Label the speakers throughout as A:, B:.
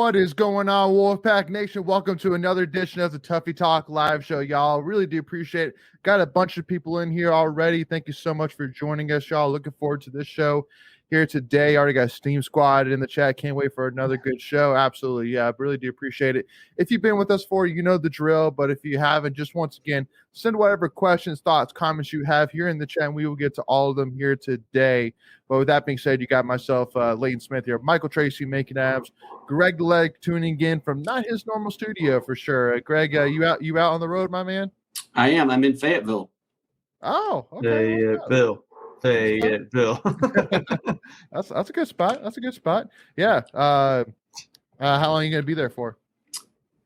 A: What is going on, Wolfpack Nation? Welcome to another edition of the Tuffy Talk live show, y'all. Really do appreciate it. Got a bunch of people in here already. Thank you so much for joining us, y'all. Looking forward to this show here today. Already got Steam Squad in the chat. Can't wait for another good show. Absolutely. Yeah, really do appreciate it. If you've been with us for, you know the drill. But if you haven't, just once again, send whatever questions, thoughts, comments you have here in the chat, and we will get to all of them here today. But with that being said, you got myself, Leighton Smith here, Michael Tracy making abs, Greg the Leg tuning in from not his normal studio for sure. Greg, you out on the road, my man?
B: I am. I'm in Fayetteville.
A: Oh, okay.
C: Fayetteville.
A: That's a good spot. That's a good spot. Yeah. How long are you gonna be there for?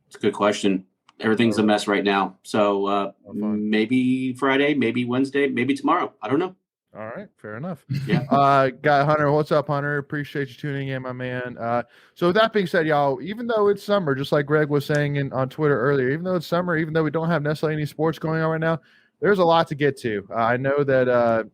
B: It's a good question. Everything's a mess right now. So maybe Friday, maybe Wednesday, maybe tomorrow. I don't know.
A: All right, fair enough.
B: Yeah.
A: Got Hunter. What's up, Hunter? Appreciate you tuning in, my man. So with that being said, y'all, even though it's summer, just like Greg was saying on Twitter earlier, even though it's summer, even though we don't have necessarily any sports going on right now, there's a lot to get to. I know that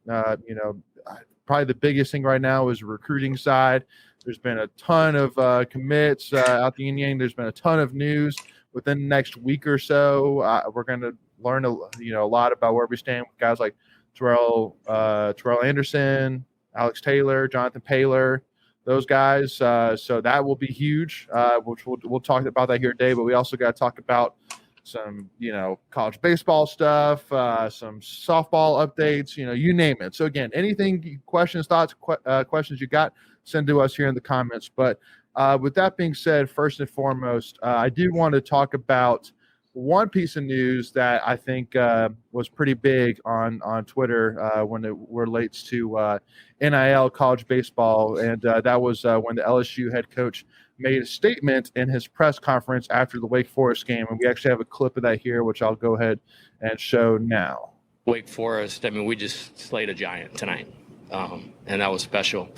A: probably the biggest thing right now is recruiting side. There's been a ton of commits out the Yin. There's been a ton of news within the next week or so. We're going to learn a lot about where we stand with guys like Terrell Anderson, Alex Taylor, Jonathan Paylor, those guys. So that will be huge, which we'll talk about that here today. But we also got to talk about some, college baseball stuff, some softball updates, you name it. So again, anything, questions, thoughts, questions you got, send to us here in the comments. But with that being said, first and foremost, I do want to talk about one piece of news that I think was pretty big on Twitter when it relates to NIL college baseball, and that was when the LSU head coach made a statement in his press conference after the Wake Forest game, and we actually have a clip of that here, which I'll go ahead and show now.
D: Wake Forest, we just slayed a giant tonight, and that was special.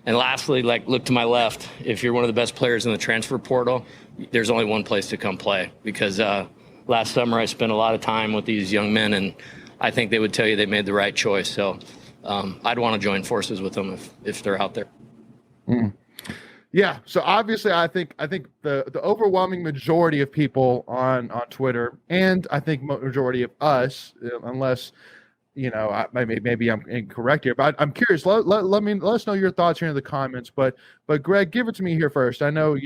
D: And lastly, look to my left. If you're one of the best players in the transfer portal, there's only one place to come play, because last summer I spent a lot of time with these young men, and I think they would tell you they made the right choice. So I'd want to join forces with them if they're out there.
A: Mm. Yeah. So obviously, I think the overwhelming majority of people on Twitter, and I think majority of us, unless maybe I'm incorrect here, but I'm curious. Let us know your thoughts here in the comments. But Greg, give it to me here first. I know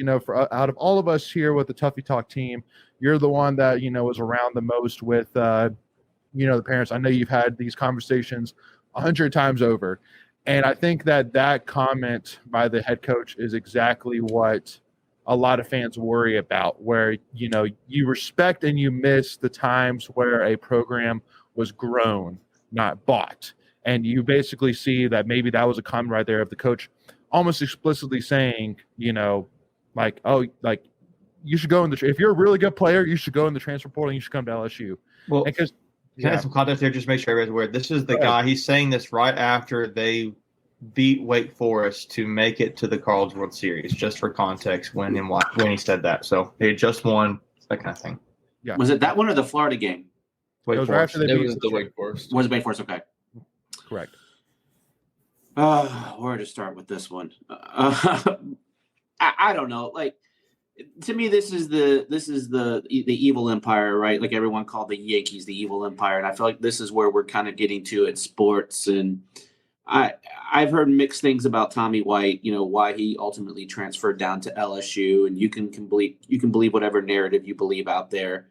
A: out of all of us here with the Tuffy Talk team, you're the one that was around the most with the parents. I know you've had these conversations 100 times over. And I think that comment by the head coach is exactly what a lot of fans worry about, where, you respect and you miss the times where a program was grown, not bought. And you basically see that maybe that was a comment right there of the coach almost explicitly saying, you should go if you're a really good player, you should go in the transfer portal and you should come to LSU.
C: Well, because can I have some context there? Just make sure everybody's aware. This is the guy. He's saying this right after they beat Wake Forest to make it to the College World Series. Just for context, when he said that. So they had just won, that kind of thing.
B: Yeah. Was it that one or the Florida game?
C: Wake Forest.
D: It was the Wake Forest.
B: Was it Wake Forest? Okay.
A: Correct.
B: Where to start with this one? I don't know. To me, this is the evil empire, right? Like everyone called the Yankees the evil empire, and I feel like this is where we're kind of getting to at sports. And I've heard mixed things about Tommy White, why he ultimately transferred down to LSU, and you can believe whatever narrative you believe out there.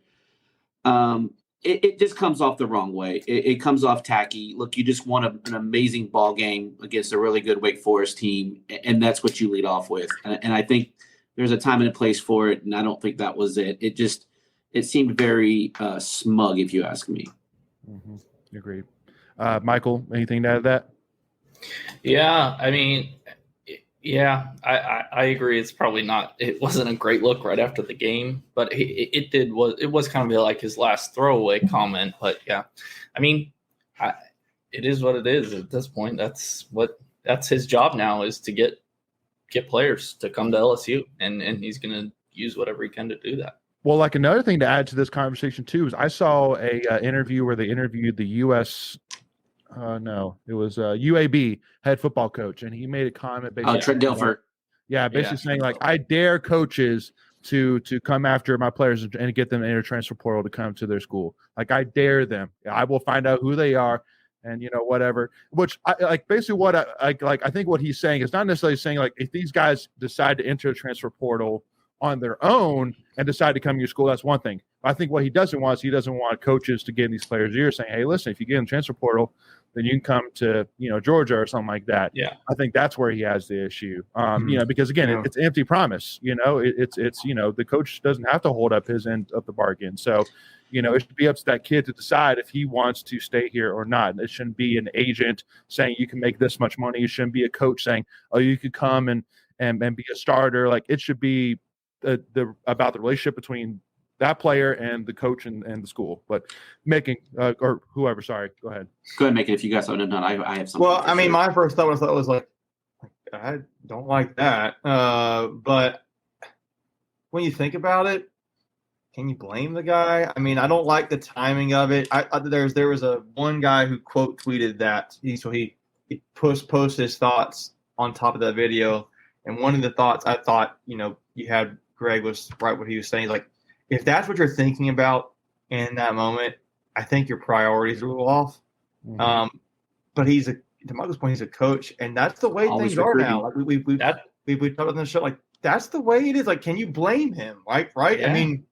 B: It just comes off the wrong way. It comes off tacky. Look, you just won an amazing ball game against a really good Wake Forest team, and that's what you lead off with. And I think there's a time and a place for it, and I don't think that was it. It seemed very smug, if you ask me.
A: Mm-hmm. Agreed. Michael, anything to add to that?
E: Yeah, I agree. It's probably not. It wasn't a great look right after the game, but it was kind of like his last throwaway comment. But yeah, it is what it is at this point. That's his job now, is to get players to come to LSU, and he's going to use whatever he can to do that.
A: Well, another thing to add to this conversation too is I saw a interview where they interviewed the U.S. It was UAB head football coach, and he made a comment.
B: Trent Dilfer.
A: Yeah, basically saying like I dare coaches to come after my players and get them in a transfer portal to come to their school. Like I dare them. I will find out who they are and whatever. Which I like basically what I think what he's saying is not necessarily saying like if these guys decide to enter a transfer portal on their own and decide to come to your school, that's one thing. I think what he doesn't want is he doesn't want coaches to get in these players' ears saying, hey, listen, if you get in the transfer portal, then you can come to, Georgia or something like that.
E: Yeah.
A: I think that's where he has the issue. Because again, it's an empty promise, it's the coach doesn't have to hold up his end of the bargain. So, it should be up to that kid to decide if he wants to stay here or not. It shouldn't be an agent saying you can make this much money. It shouldn't be a coach saying, oh, you could come and be a starter. Like it should be about the relationship between that player and the coach and the school. But making or whoever, sorry, go ahead.
B: Go ahead, make it if you guys haven't done. I have something.
C: Well, I mean, my first thought was like, I don't like that. But when you think about it, can you blame the guy? I mean, I don't like the timing of it. There was one guy who quote tweeted that he posted his thoughts on top of that video, and one of the thoughts I thought you had Greg was right what he was saying. He's like, if that's what you're thinking about in that moment, I think your priorities are a little off. Mm-hmm. But to Michael's point, he's a coach, and that's the way things are now. Like we've talked about in the show, like that's the way it is. Like, can you blame him? Like, right? Yeah. I mean,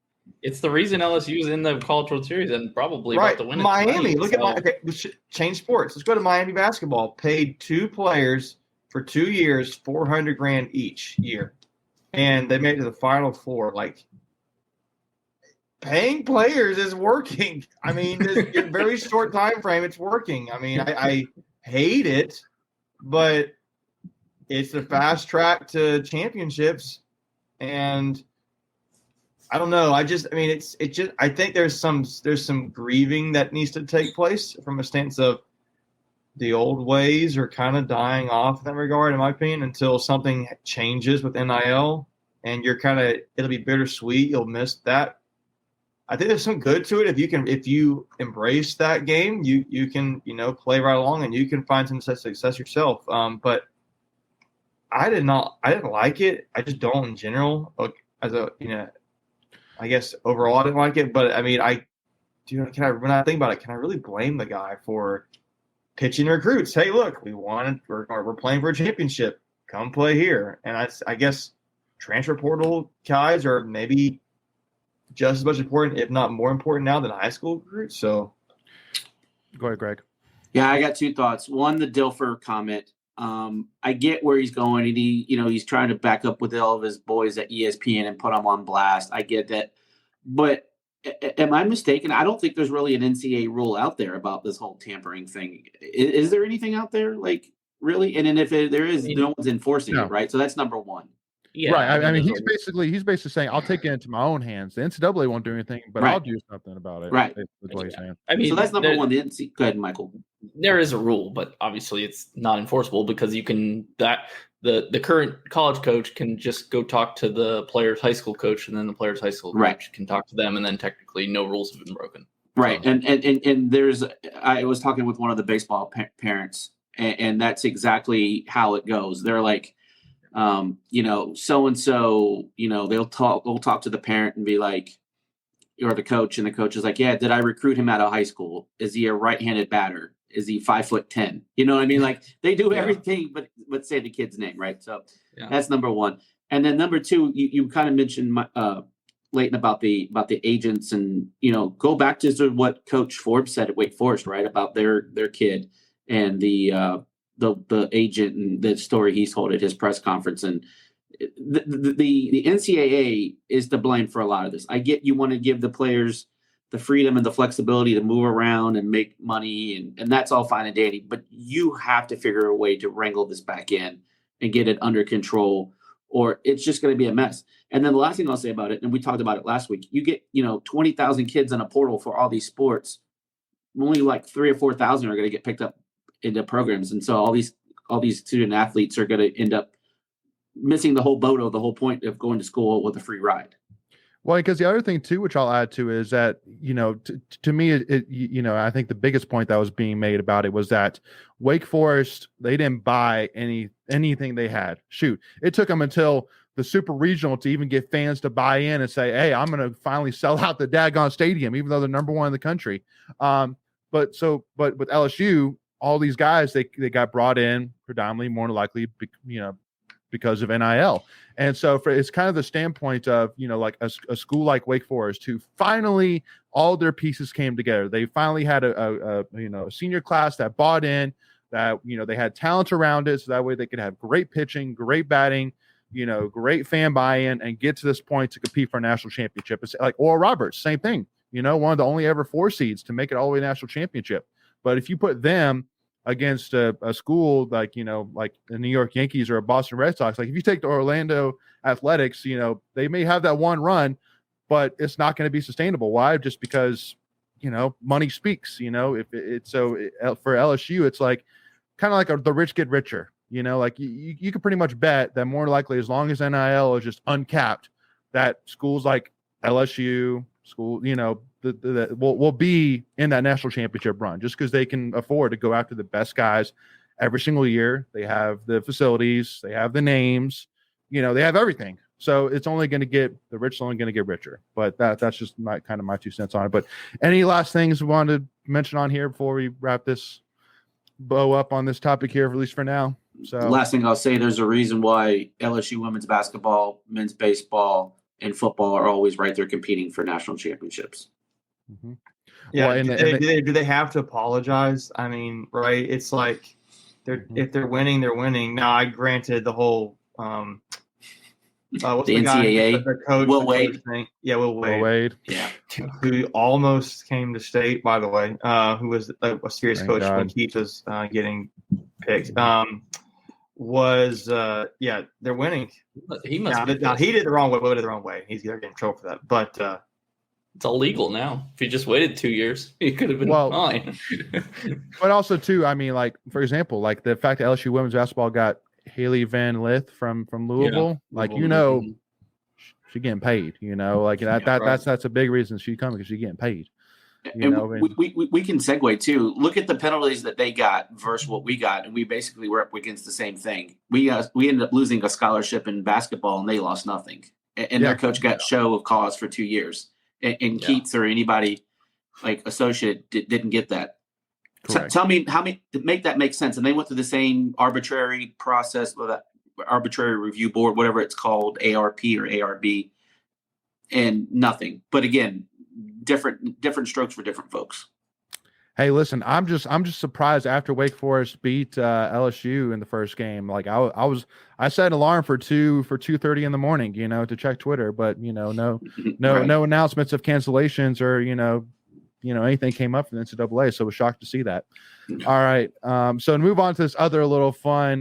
E: it's the reason LSU is in the College World Series and probably
C: right.
E: about to win it.
C: Miami, look at okay, change sports. Let's go to Miami basketball. Paid 2 players for 2 years, $400,000 each year, and they made it to the Final Four. Like, paying players is working. I mean, in a very short time frame, it's working. I mean, I hate it, but it's the fast track to championships, and I don't know. I think there's some grieving that needs to take place from a stance of the old ways are kind of dying off in that regard, in my opinion, until something changes with NIL, and it'll be bittersweet. You'll miss that. I think there's some good to it if you embrace that game, you can play right along and you can find some success yourself. But I didn't like it. I just don't in general. I guess overall I didn't like it. But I mean, when I think about it, can I really blame the guy for pitching recruits? Hey, look, we're playing for a championship. Come play here. And I guess transfer portal guys are maybe just as much important, if not more important now than high school recruits. So
A: go ahead, Greg.
B: Yeah, I got 2 thoughts. One, the Dilfer comment. I get where he's going, and he's trying to back up with all of his boys at ESPN and put them on blast. I get that. But am I mistaken? I don't think there's really an NCAA rule out there about this whole tampering thing. Is there anything out there, like, really? And then if there is, no one's enforcing it, right? So that's number one.
A: Yeah, right. I mean, he's basically saying, I'll take it into my own hands. The NCAA won't do anything, but I'll do something about it.
B: Right.
A: That's what he's saying.
E: I mean,
B: so that's number one. Go ahead, Michael.
E: There is a rule, but obviously it's not enforceable because the current college coach can just go talk to the player's high school coach, and then the player's high school coach can talk to them, and then technically no rules have been broken.
B: Right. And I was talking with one of the baseball parents, and that's exactly how it goes. They're like, so-and-so, they'll talk to the parent and be like, or the coach, and the coach is like, yeah, did I recruit him out of high school? Is he a right-handed batter? Is he 5'10"? You know what I mean? Like they do everything, but say the kid's name, right? So that's number one. And then number two, you kind of mentioned Leighton about the agents, and go back to sort of what Coach Forbes said at Wake Forest, right, about their kid and the agent and the story he's told at his press conference. And the NCAA is to blame for a lot of this. I get you want to give the players the freedom and the flexibility to move around and make money, and that's all fine and dandy, but you have to figure a way to wrangle this back in and get it under control, or it's just going to be a mess. And then the last thing I'll say about it, and we talked about it last week, you get 20,000 kids in a portal for all these sports. Only like 3,000 or 4,000 are going to get picked up into programs, and so all these student athletes are going to end up missing the whole boat, or the whole point of going to school with a free ride.
A: Well, because the other thing too, which I'll add to, is that to me, I think the biggest point that was being made about it was that Wake Forest, they didn't buy anything they had. Shoot, it took them until the super regional to even get fans to buy in and say, "Hey, I'm going to finally sell out the daggone stadium, even though they're number one in the country." But with LSU, all these guys they got brought in predominantly, more than likely, because of NIL. And so it's kind of the standpoint of, like a school like Wake Forest, who finally all their pieces came together. They finally had a senior class that bought in, that, they had talent around it. So that way they could have great pitching, great batting, great fan buy-in, and get to this point to compete for a national championship. It's like Oral Roberts, same thing, one of the only ever 4 seeds to make it all the way to national championship. But if you put them against a school like the New York Yankees or a Boston Red Sox, like if you take the Orlando Athletics, they may have that one run, but it's not going to be sustainable. Why? Just because money speaks. If it's for LSU, it's like kind of like the rich get richer. Like you can pretty much bet that more likely, as long as NIL is just uncapped, that schools like LSU, will be in that national championship run, just because they can afford to go after the best guys every single year. They have the facilities, they have the names, they have everything. So it's only going to get the rich, only going to get richer. But that's just my 2 cents on it. But any last things we wanted to mention on here before we wrap this bow up on this topic here, at least for now? So
B: the last thing I'll say, there's a reason why LSU women's basketball, men's baseball, and football are always right there competing for national championships.
A: Mm-hmm.
C: Yeah.
A: Well,
C: do they have to apologize? I mean, right? It's like if they're winning, they're winning. Now, I granted the whole what's
B: the NCAA,
C: the coach,
B: Will Wade.
C: Thing? Yeah, Will Wade.
B: Yeah,
C: who almost came to state, by the way. Who was a serious
A: Thank
C: coach
A: God.
C: when Keith was getting picked. They're winning.
E: He must.
C: He did the wrong way. Will did the wrong way. He's getting in trouble for that. But
E: it's illegal now. If he just waited 2 years, he could have been fine.
A: But also too, I mean, like for example, like the fact that LSU women's basketball got Haley Van Lith from Louisville, she's getting paid. That's a big reason she's coming, because she's getting paid.
B: We can segue too. Look at the penalties that they got versus what we got, and we basically were up against the same thing. We ended up losing a scholarship in basketball, and they lost nothing. And their coach got show of cause for 2 years. And Keats or anybody like associate didn't get that. Tell me how many to make that make sense. And they went through the same arbitrary process with that arbitrary review board, whatever it's called, ARP or ARB, and nothing. But again, different strokes for different folks.
A: Hey, listen, I'm just surprised after Wake Forest beat LSU in the first game. Like I set an alarm for 2:30 in the morning, to check Twitter, but no announcements of cancellations or anything came up from the NCAA. So I was shocked to see that. All right, so to move on to this other little fun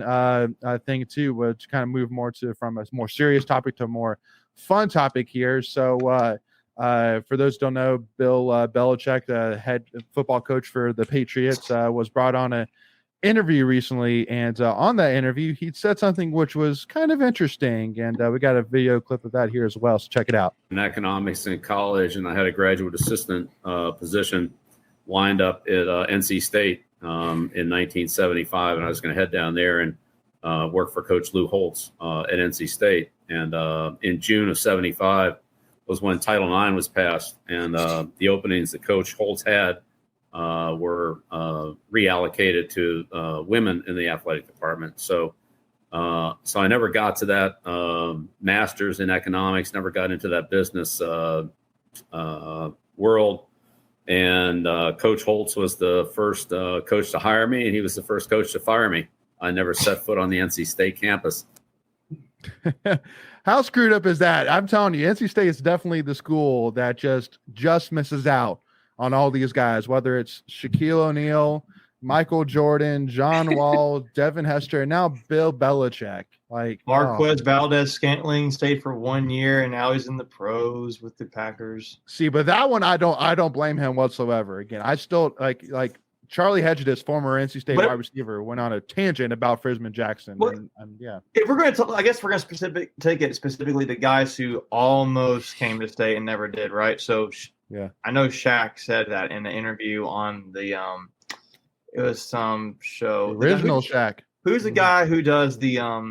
A: thing too, which kind of move more from a more serious topic to a more fun topic here. So. For those who don't know, Bill Belichick, the head football coach for the Patriots, was brought on an interview recently. And on that interview, he said something which was kind of interesting. And we got a video clip of that here as well. So check it out.
F: In economics in college, and I had a graduate assistant position lined up at NC State in 1975. And I was going to head down there and work for Coach Lou Holtz at NC State. And in June of 75, was when Title IX was passed, and the openings that Coach Holtz had were reallocated to women in the athletic department. So I never got to that master's in economics, never got into that business world. And Coach Holtz was the first coach to hire me, and he was the first coach to fire me. I never set foot on the NC State campus.
A: How screwed up is that? I'm telling you, NC State is definitely the school that just misses out on all these guys, whether it's Shaquille O'Neal, Michael Jordan, John Wall, Devin Hester, and now Bill Belichick. Like
C: Marquez Valdez-Scantling stayed for 1 year, and now he's in the pros with the Packers.
A: See, but that one I don't blame him whatsoever. Again, I still like Charlie Hedges, former NC State
C: But-
A: wide receiver, went on a tangent about Frisman Jackson.
C: What-
A: And yeah,
C: If we're going to, I guess we're going to take it specifically to guys who almost came to state and never did, right? So,
A: Yeah.
C: I know Shaq said that in the interview on the it was some show.
A: the original Shaq.
C: Who's the guy who does the at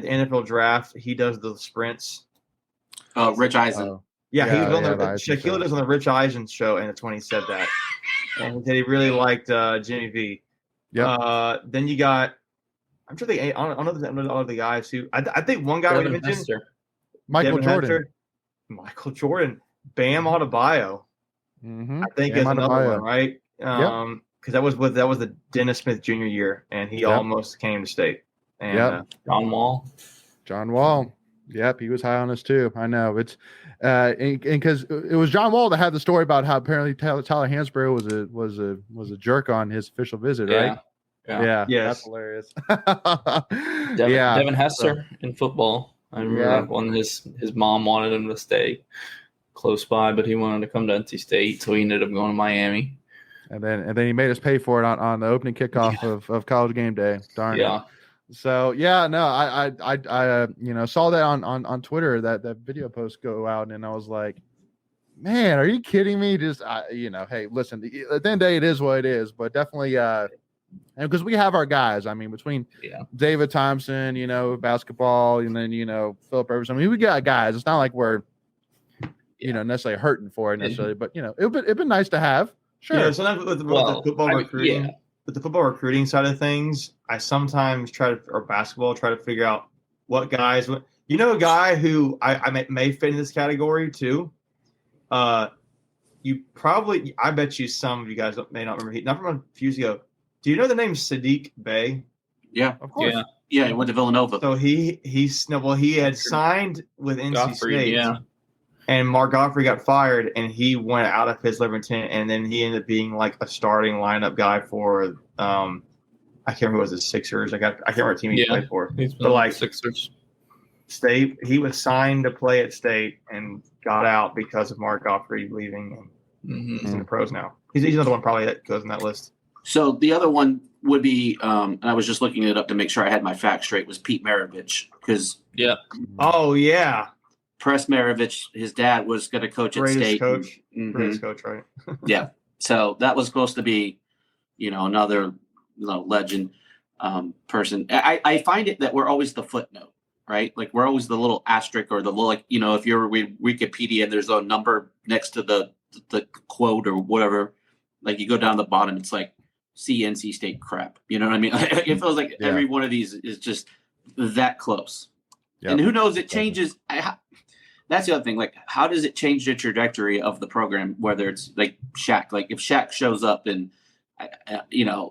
C: the NFL draft? He does the sprints.
B: Rich Eisen.
A: Oh,
C: Yeah, he
A: Yeah,
C: was on
A: yeah,
C: the
A: the Eisen
C: Shaquille
A: show.
C: was on the Rich Eisen show, and that's when he said that. And he said he really liked Jimmy V.
A: Yep.
C: Then you got. I'm sure I don't know all of the guys who. I think one guy we
E: Devin
C: mentioned.
E: Hester.
A: Michael
C: Devin
A: Jordan.
C: Hester, Michael Jordan. Bam Adebayo.
A: Mm-hmm.
C: I think
A: Bam
C: is another
A: Adebayo.
C: one, right? Because that was the Dennis Smith Jr. year, and he
A: Yep.
C: almost came to state. And
A: Yep.
E: John Wall.
A: John Wall. Yep, he was high on us too. I know it's and because it was John Wall that had the story about how apparently Tyler Hansbrough was a jerk on his official visit, right?
E: Yeah.
C: Yes.
A: That's hilarious.
E: Devin Hester in football. I remember
A: Yeah.
E: that one. His mom wanted him to stay close by, but he wanted to come to NC State, so he ended up going to Miami.
A: And then he made us pay for it on the opening kickoff of College Game Day. Darn it.
E: Yeah.
A: So I saw that on Twitter that video post go out, and I was like, man, are you kidding me? Just hey, listen, at the end of the day, it is what it is, but definitely and because we have our guys. I mean, between David Thompson, basketball, and then Philip Rivers. I mean, we got guys. It's not like we're necessarily hurting for it necessarily, but it'd been nice to have. Sure.
C: Yeah, sometimes with the football recruiting, with the football recruiting side of things, I sometimes or basketball, try to figure out what guys. A guy who I may fit in this category too. You probably, I bet you some of you guys may not remember. Not from a few years ago. Do you know the name Sadiq Bey?
B: Yeah.
A: Of course.
B: Yeah, he went to Villanova.
C: So he had signed with NC
E: Godfrey,
C: State.
E: yeah.
C: And Mark Godfrey got fired, and he went out of his Liverpool, and then he ended up being like a starting lineup guy for I can't remember, was it Sixers? I can't remember what team he played for.
E: He's
C: But like
E: Sixers.
C: State, he was signed to play at State and got out because of Mark Godfrey leaving, and he's in the pros now. He's another one probably that goes in that list.
B: So the other one would be, and I was just looking it up to make sure I had my facts straight, was Pete Maravich, because
C: Oh yeah,
B: Press Maravich, his dad was going to coach at
C: greatest
B: State.
C: coach,
B: Mhm.
C: greatest coach, right?
B: Yeah. So that was supposed to be, another legend person. I find it that we're always the footnote, right? Like we're always the little asterisk or the little, if you're Wikipedia and there's a number next to the quote or whatever, like you go down the bottom, it's like NC State crap. You know what I mean? It feels like every one of these is just that close.
A: Yep.
B: And who knows, it changes. That's the other thing. Like, how does it change the trajectory of the program? Whether it's like Shaq, like if Shaq shows up and,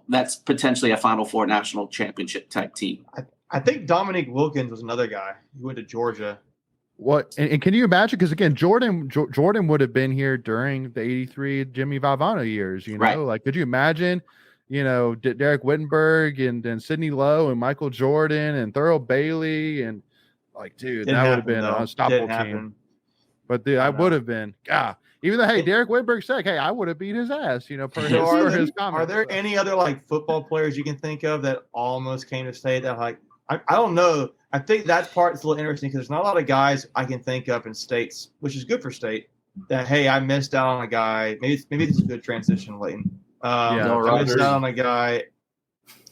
B: that's potentially a Final Four national championship type team.
C: I think Dominique Wilkins was another guy who went to Georgia.
A: What and can you imagine? Because again, Jordan would have been here during the '83 Jimmy Valvano years.
B: Right.
A: Like, could you imagine? Derek Wittenberg and Sidney Lowe and Michael Jordan and Thurl Bailey and dude, that would have been an unstoppable team. But dude, I would have been. God, even though Derek Wittenberg said, "Hey, I would have beat his ass," per his comments.
C: Are there any other football players you can think of that almost came to state that I don't know. I think that part's a little interesting because there's not a lot of guys I can think of in states, which is good for state. That I missed out on a guy. Maybe this is a good transition, Leighton. I missed out on a guy.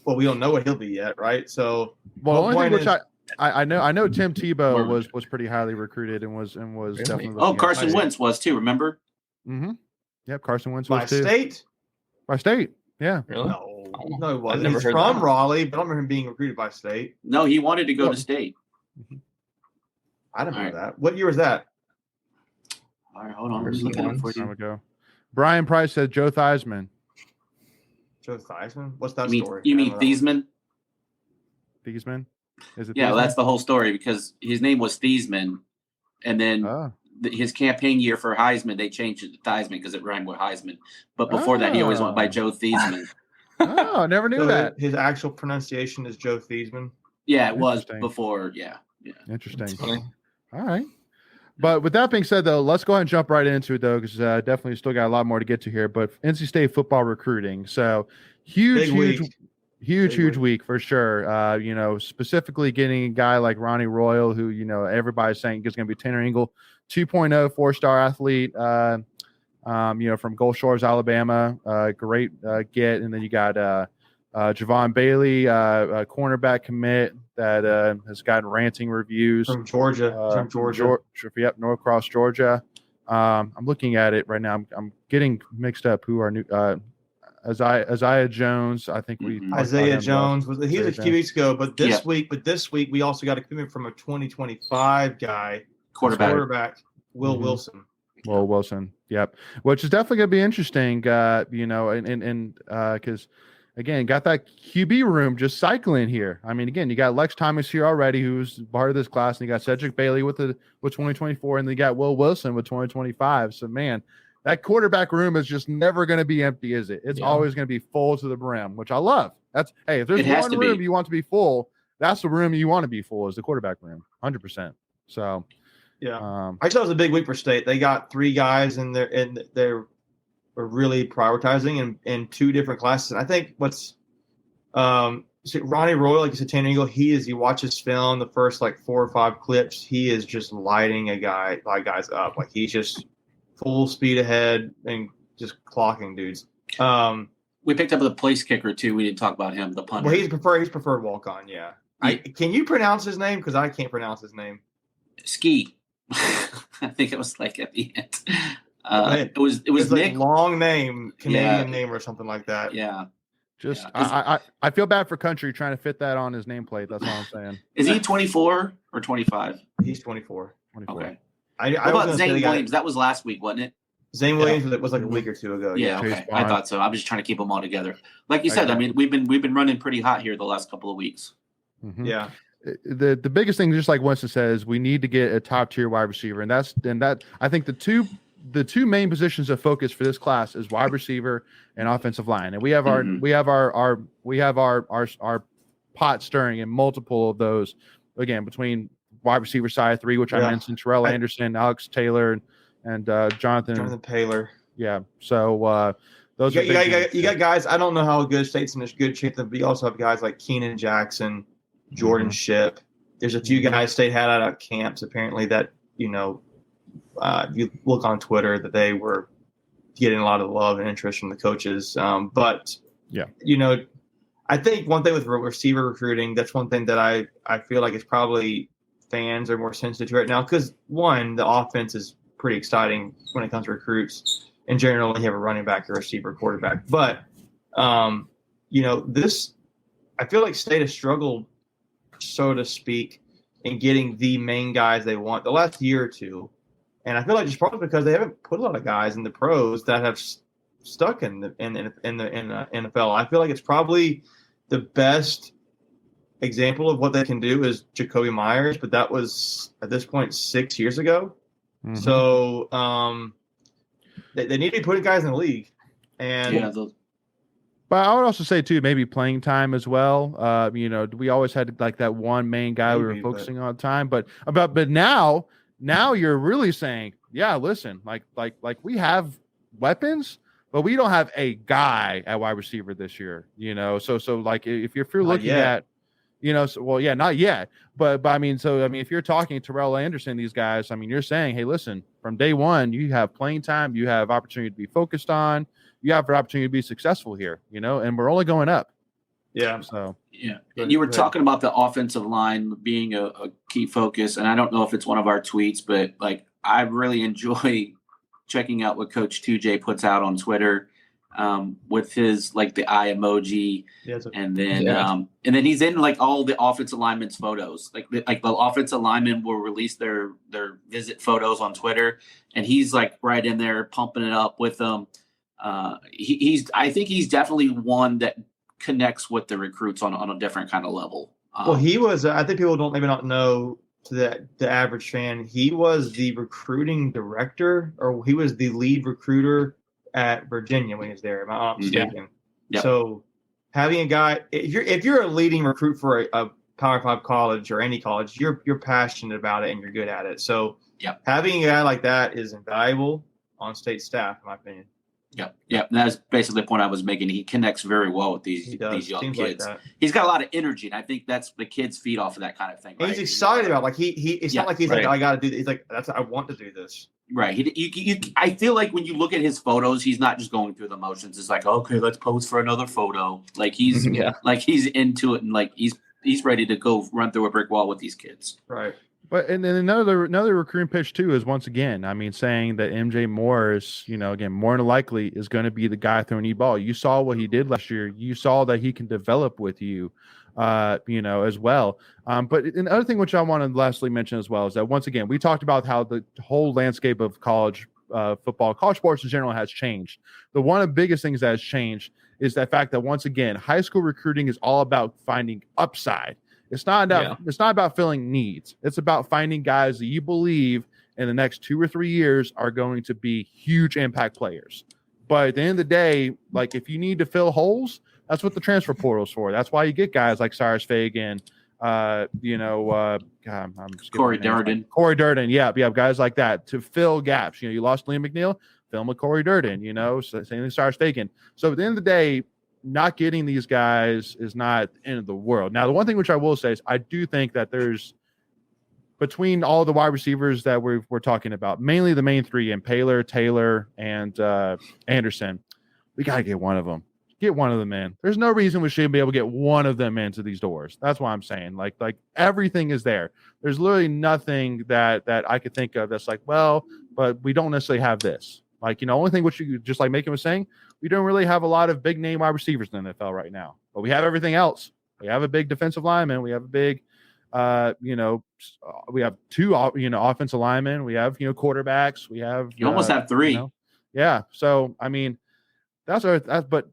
C: Well, we don't know what he'll be yet, right? So,
A: the only thing which I know Tim Tebow was pretty highly recruited and was definitely.
B: Oh, Carson Wentz was too. Remember?
A: Mm-hmm. Yep, Carson Wentz
C: by
A: was too.
C: state.
A: By state, yeah.
E: Really?
C: No, he wasn't.
E: never
C: He's
E: heard
C: from
E: that.
C: Raleigh, but I don't remember him being recruited by state.
B: No, he wanted to go to State.
C: I don't remember that. What year was that?
B: All right, hold on. I'm looking up for
A: Time
B: you.
A: ago. Brian Price said Joe Theismann.
C: Joe Theismann? What's that story?
B: You mean Thiesman?
A: Thiesman? Is it?
B: Yeah,
A: Thiesmann?
B: that's the whole story because his name was Thiesman, and then his campaign year for Heisman they changed it to Theismann because it rhymed with Heisman. But before that, he always went by Joe Thiesman.
A: Oh, I never knew
C: So
A: that.
C: his actual pronunciation is Joe Theismann.
B: Yeah, it was
A: Interesting.
B: before. Yeah.
A: Interesting.
E: Funny.
A: All right. But with that being said, though, let's go ahead and jump right into it, though, because definitely still got a lot more to get to here. But NC State football recruiting, so huge week for sure. Specifically getting a guy like Ronnie Royal, who everybody's saying is going to be Tanner Ingle, 2.0 4-star athlete. From Gulf Shores, Alabama, great get, and then you got Javon Bailey, a cornerback commit that has gotten ranting reviews
C: from Georgia.
A: Yep, Norcross, Georgia. I'm looking at it right now. I'm getting mixed up. Who are new? Isaiah Jones. I think
C: Isaiah Jones was a few weeks ago, but this week we also got a commitment from a 2025 guy, quarterback Will Wilson.
A: Will Wilson. Yep. Which is definitely going to be interesting. Because again, got that QB room just cycling here. I mean, again, you got Lex Thomas here already, who's part of this class, and you got Cedric Bailey with 2024, and then you got Will Wilson with 2025. So, man, that quarterback room is just never going to be empty, is it? It's always going to be full to the brim, which I love. If there's one room you want to be full, that's the room you want to be full, is the quarterback room, 100%. So,
C: yeah, I thought it was a big week for State. They got 3 guys in there, and they're really prioritizing in 2 different classes. And I think what's Ronnie Royal, like you said, Tanner Ingle, you watch his film, the first 4 or 5 clips, he is just lighting guys up. Like he's just full speed ahead and just clocking dudes.
B: We picked up the place kicker too. We didn't talk about him, the punter.
C: Well, he's preferred walk on. Yeah. Can you pronounce his name? Because I can't pronounce his name.
B: Ski. I think it was at the end. It was Nick.
C: Long name, Canadian name or something like that.
B: Yeah.
A: I feel bad for Country trying to fit that on his nameplate. That's all I'm saying.
B: Is he 24 or 25?
C: He's 24.
B: Okay.
C: I
B: about Zane Williams? That was last week, wasn't it?
C: Zane Williams was a week or 2 ago.
B: Yeah, okay. I thought so. I'm just trying to keep them all together. Like you said, I mean, we've been running pretty hot here the last couple of weeks.
A: Mm-hmm. Yeah. The biggest thing, just like Winston says, we need to get a top tier wide receiver, and that I think the two main positions of focus for this class is wide receiver and offensive line, and we have our pot stirring in multiple of those. Again, between wide receiver side 3, which I mentioned, Terrell Anderson, Alex Taylor, and Jonathan
C: Taylor.
A: Yeah, so those
C: you got guys. I don't know how good State's in good shape, but you also have guys like Keenan Jackson, Jordan Shipp. There's a few guys State had out of camps apparently that you look on Twitter that they were getting a lot of love and interest from the coaches. I think one thing with receiver recruiting, that's one thing that I feel like is probably fans are more sensitive to right now because one, the offense is pretty exciting when it comes to recruits. In general, you have a running back, a receiver, quarterback. But this, I feel like State has struggled, so to speak, in getting the main guys they want the last year or two. And I feel like it's probably because they haven't put a lot of guys in the pros that have stuck in the NFL. I feel like it's probably the best example of what they can do is Jacoby Myers, but that was at this point 6 years ago. Mm-hmm. So they need to be putting guys in the league. And
A: but I would also say too, maybe playing time as well. We always had that one main guy we were focusing on time, but now you're really saying, yeah, listen, like we have weapons, but we don't have a guy at wide receiver this year, So if you're looking at, not yet, but if you're talking Terrell Anderson, these guys, you're saying, hey, listen, from day one, you have playing time, you have opportunity to be focused on, you have an opportunity to be successful here, and we're only going up.
C: Yeah.
A: So
B: and you were talking about the offensive line being a key focus, and I don't know if it's one of our tweets, but I really enjoy checking out what Coach 2J puts out on Twitter with his the eye emoji, and then he's in all the offensive linemen's photos. The offensive linemen will release their visit photos on Twitter, and he's right in there pumping it up with them. I think he's definitely one that connects with the recruits on a different kind of level.
C: Well, he was. I think people don't maybe not know to the average fan. He was the recruiting director, or he was the lead recruiter at Virginia when he was there. Am I not mistaken?
B: Yeah.
C: So having a guy, if you're a leading recruit for a Power 5 college or any college, you're passionate about it and you're good at it. So Having a guy like that is invaluable on state staff, in my opinion.
B: Yep. That's basically the point I was making. He connects very well with these young
C: Seems
B: kids.
C: Like
B: he's got a lot of energy, and I think that's the kids feed off of that kind of thing.
C: Right? He's excited about like it's not like he's like, I got to do this. He's like, I want to do this.
B: Right. I feel like when you look at his photos, he's not just going through the motions. It's like, okay, let's pose for another photo. Like he's like he's into it, and like he's ready to go run through a brick wall with these kids.
C: Right.
A: But and then another recruiting pitch too is once again, I mean, saying that MJ Morris, again, more than likely is going to be the guy throwing you ball. You saw what he did last year. You saw that he can develop with you, as well. But another thing which I want to lastly mention as well is that once again, we talked about how the whole landscape of college football, college sports in general has changed. One of the biggest things that has changed is the fact that once again, high school recruiting is all about finding upside. It's not about filling needs. It's about finding guys that you believe in the next 2 or 3 years are going to be huge impact players. But at the end of the day, like if you need to fill holes, that's what the transfer portal is for. That's why you get guys like Cyrus Fagan, Corey
B: Durden.
A: Corey Durden, yeah, guys like that to fill gaps. You lost Liam McNeil, fill him with Corey Durden. Same thing with Cyrus Fagan. So at the end of the day, not getting these guys is not the end of the world. Now, the one thing which I will say is I do think that there's between all the wide receivers that we're talking about, mainly the main three, and Paylor, Taylor, and Anderson, we got to get one of them. Get one of them in. There's no reason we shouldn't be able to get one of them into these doors. That's what I'm saying. Like everything is there. There's literally nothing that I could think of that's like, well, but we don't necessarily have this. Only thing which you just like Macon was saying, we don't really have a lot of big name wide receivers in the NFL right now, but we have everything else. We have a big defensive lineman. We have a big, we have 2, offensive linemen. We have, quarterbacks. We have.
B: You almost have 3.
A: Yeah. So I mean, but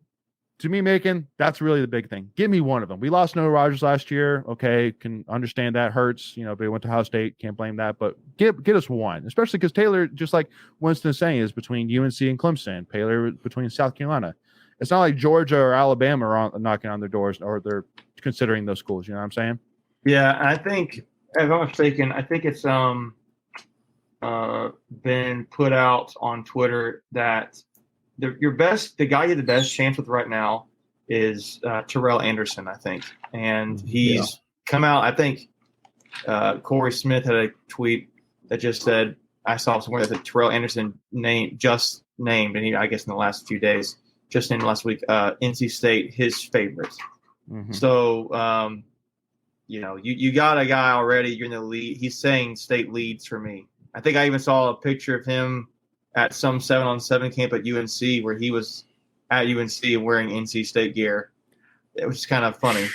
A: to me, Macon, that's really the big thing. Give me one of them. We lost Noah Rogers last year. Okay, can understand that hurts. But he went to Ohio State. Can't blame that. But get us one, especially because Taylor, just like Winston's saying, is between UNC and Clemson. Paylor between South Carolina. It's not like Georgia or Alabama are knocking on their doors or they're considering those schools. You know what I'm saying?
C: Yeah, I think, if I'm not mistaken, I think it's been put out on Twitter that the guy you have the best chance with right now is Terrell Anderson, I think. And he's come out, I think Corey Smith had a tweet that just said, I saw somewhere that Terrell Anderson just named, and I guess in the last few days, just named last week, NC State, his favorite. Mm-hmm. So, you got a guy already, you're in the lead. He's saying state leads for me. I think I even saw a picture of him at some 7-on-7 camp at UNC where he was at UNC wearing NC State gear. It was kind of funny.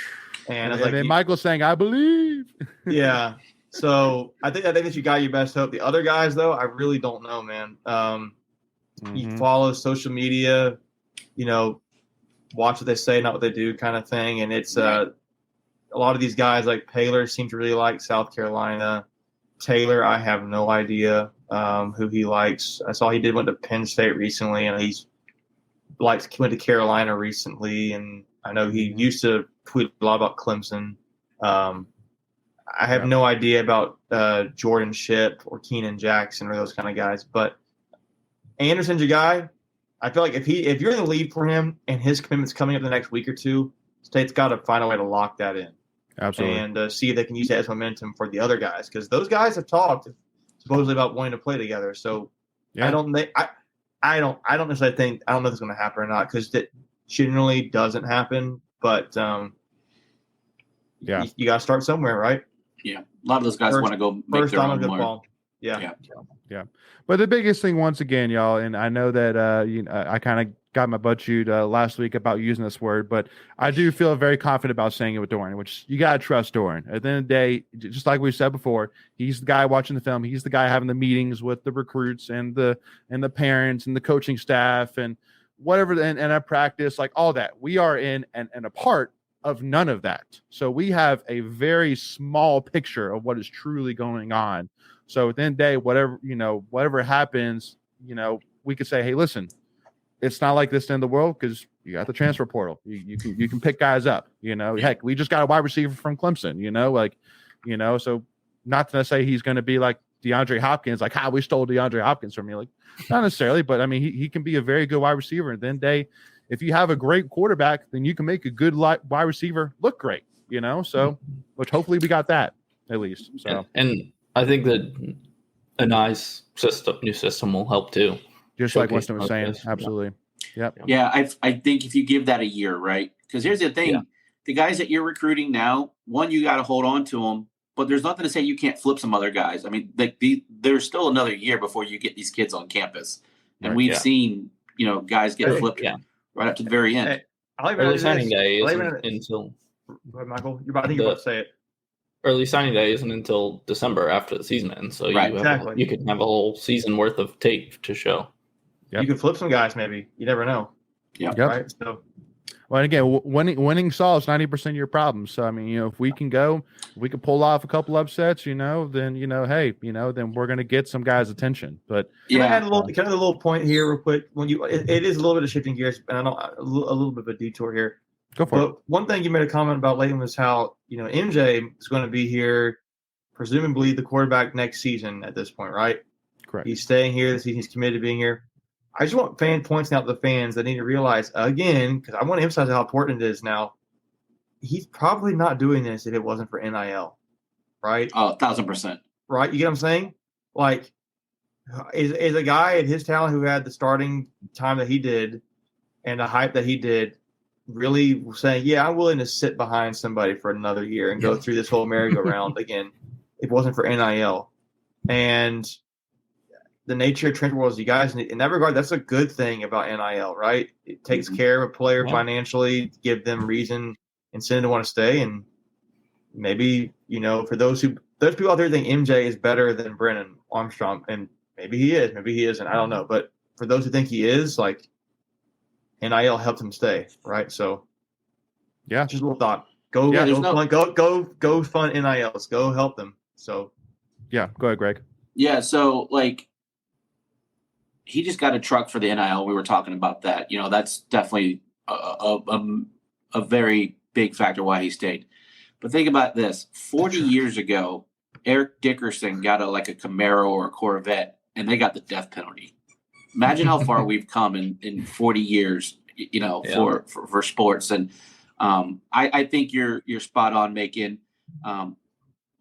C: And I was
A: then Michael's saying, I believe.
C: Yeah. So I think that you got your best hope. The other guys, though, I really don't know, man. You follow social media, watch what they say, not what they do kind of thing. And it's a lot of these guys like Paylor seem to really like South Carolina. Taylor, I have no idea who he likes. I saw he went to Penn State recently, and went to Carolina recently, and I know he used to tweet a lot about Clemson. I have no idea about Jordan Shipp or Keenan Jackson or those kind of guys, but Anderson's your guy. I feel like if you're in the lead for him and his commitment's coming up the next week or two, State's got to find a way to lock that in.
A: Absolutely.
C: And see if they can use that as momentum for the other guys, because those guys have talked supposedly about wanting to play together. So I don't necessarily think, I don't know if it's going to happen or not, because that generally doesn't happen. But you got to start somewhere, right?
B: Yeah, a lot of those guys want to go make their own mark.
C: Yeah.
A: But the biggest thing, once again, y'all, and I know that I kind of got my butt chewed last week about using this word, but I do feel very confident about saying it with Doeren, which you got to trust Doeren. At the end of the day, just like we said before, he's the guy watching the film. He's the guy having the meetings with the recruits and the parents and the coaching staff and whatever, and a practice, like all that. We are in and a part of none of that. So we have a very small picture of what is truly going on. So at the end of the day, whatever happens, we could say, hey, listen, it's not like this in the world because you got the transfer portal. You can pick guys up. Heck, we just got a wide receiver from Clemson. So not to say he's going to be like DeAndre Hopkins, like, we stole DeAndre Hopkins from you. Like, not necessarily, but I mean, he can be a very good wide receiver. And then if you have a great quarterback, then you can make a good wide receiver look great, you know? So, which hopefully we got that at least. So,
E: and I think that a nice new system will help too.
A: Just like Winston was saying. Absolutely. Yep.
B: Yeah. I think if you give that a year, right? Because here's the thing, the guys that you're recruiting now, one, you got to hold on to them, but there's nothing to say you can't flip some other guys. I mean, there's still another year before you get these kids on campus. And we've seen, guys get flipped right up to the very end.
E: Early signing day isn't until
C: Go ahead, Michael. I think you're about to say it.
E: Early signing day isn't until December after the season ends. So you can have a whole season worth of tape to show.
C: Yep. You can flip some guys, maybe. You never know.
B: Yeah.
A: Yep.
C: Right. So,
A: well, and again, winning solves 90% of your problems. So I mean, if we can pull off a couple upsets, then then we're gonna get some guys' attention. But
C: can I add a little point here, real quick? It is a little bit of shifting gears, and I know a little bit of a detour here.
A: Go for it.
C: One thing you made a comment about, Leighton, was how MJ is going to be here, presumably the quarterback next season. At this point, right?
A: Correct.
C: He's staying here this season. He's committed to being here. I just want pointing out to the fans that need to realize, again, because I want to emphasize how important it is now, he's probably not doing this if it wasn't for NIL, right?
B: Oh, 1,000%.
C: Right? You get what I'm saying? Like, is a guy at his talent who had the starting time that he did and the hype that he did really saying, yeah, I'm willing to sit behind somebody for another year and go through this whole merry-go-round again if it wasn't for NIL. And the nature of transfer was, you guys, in that regard, that's a good thing about NIL, right? It takes care of a player financially, give them reason, incentive to want to stay. And maybe, for those people out there think MJ is better than Brennan Armstrong, and maybe he is, maybe he isn't, I don't know. But for those who think he is, like, NIL helped him stay, right? So, just a little thought. Go fund NILs. Go help them. So,
A: go ahead, Greg.
B: Yeah, so he just got a truck for the NIL. We were talking about that. That's definitely a very big factor why he stayed. But think about this: 40 years ago, Eric Dickerson got a Camaro or a Corvette, and they got the death penalty. Imagine how far we've come in 40 years, for sports. And I think you're spot on, making.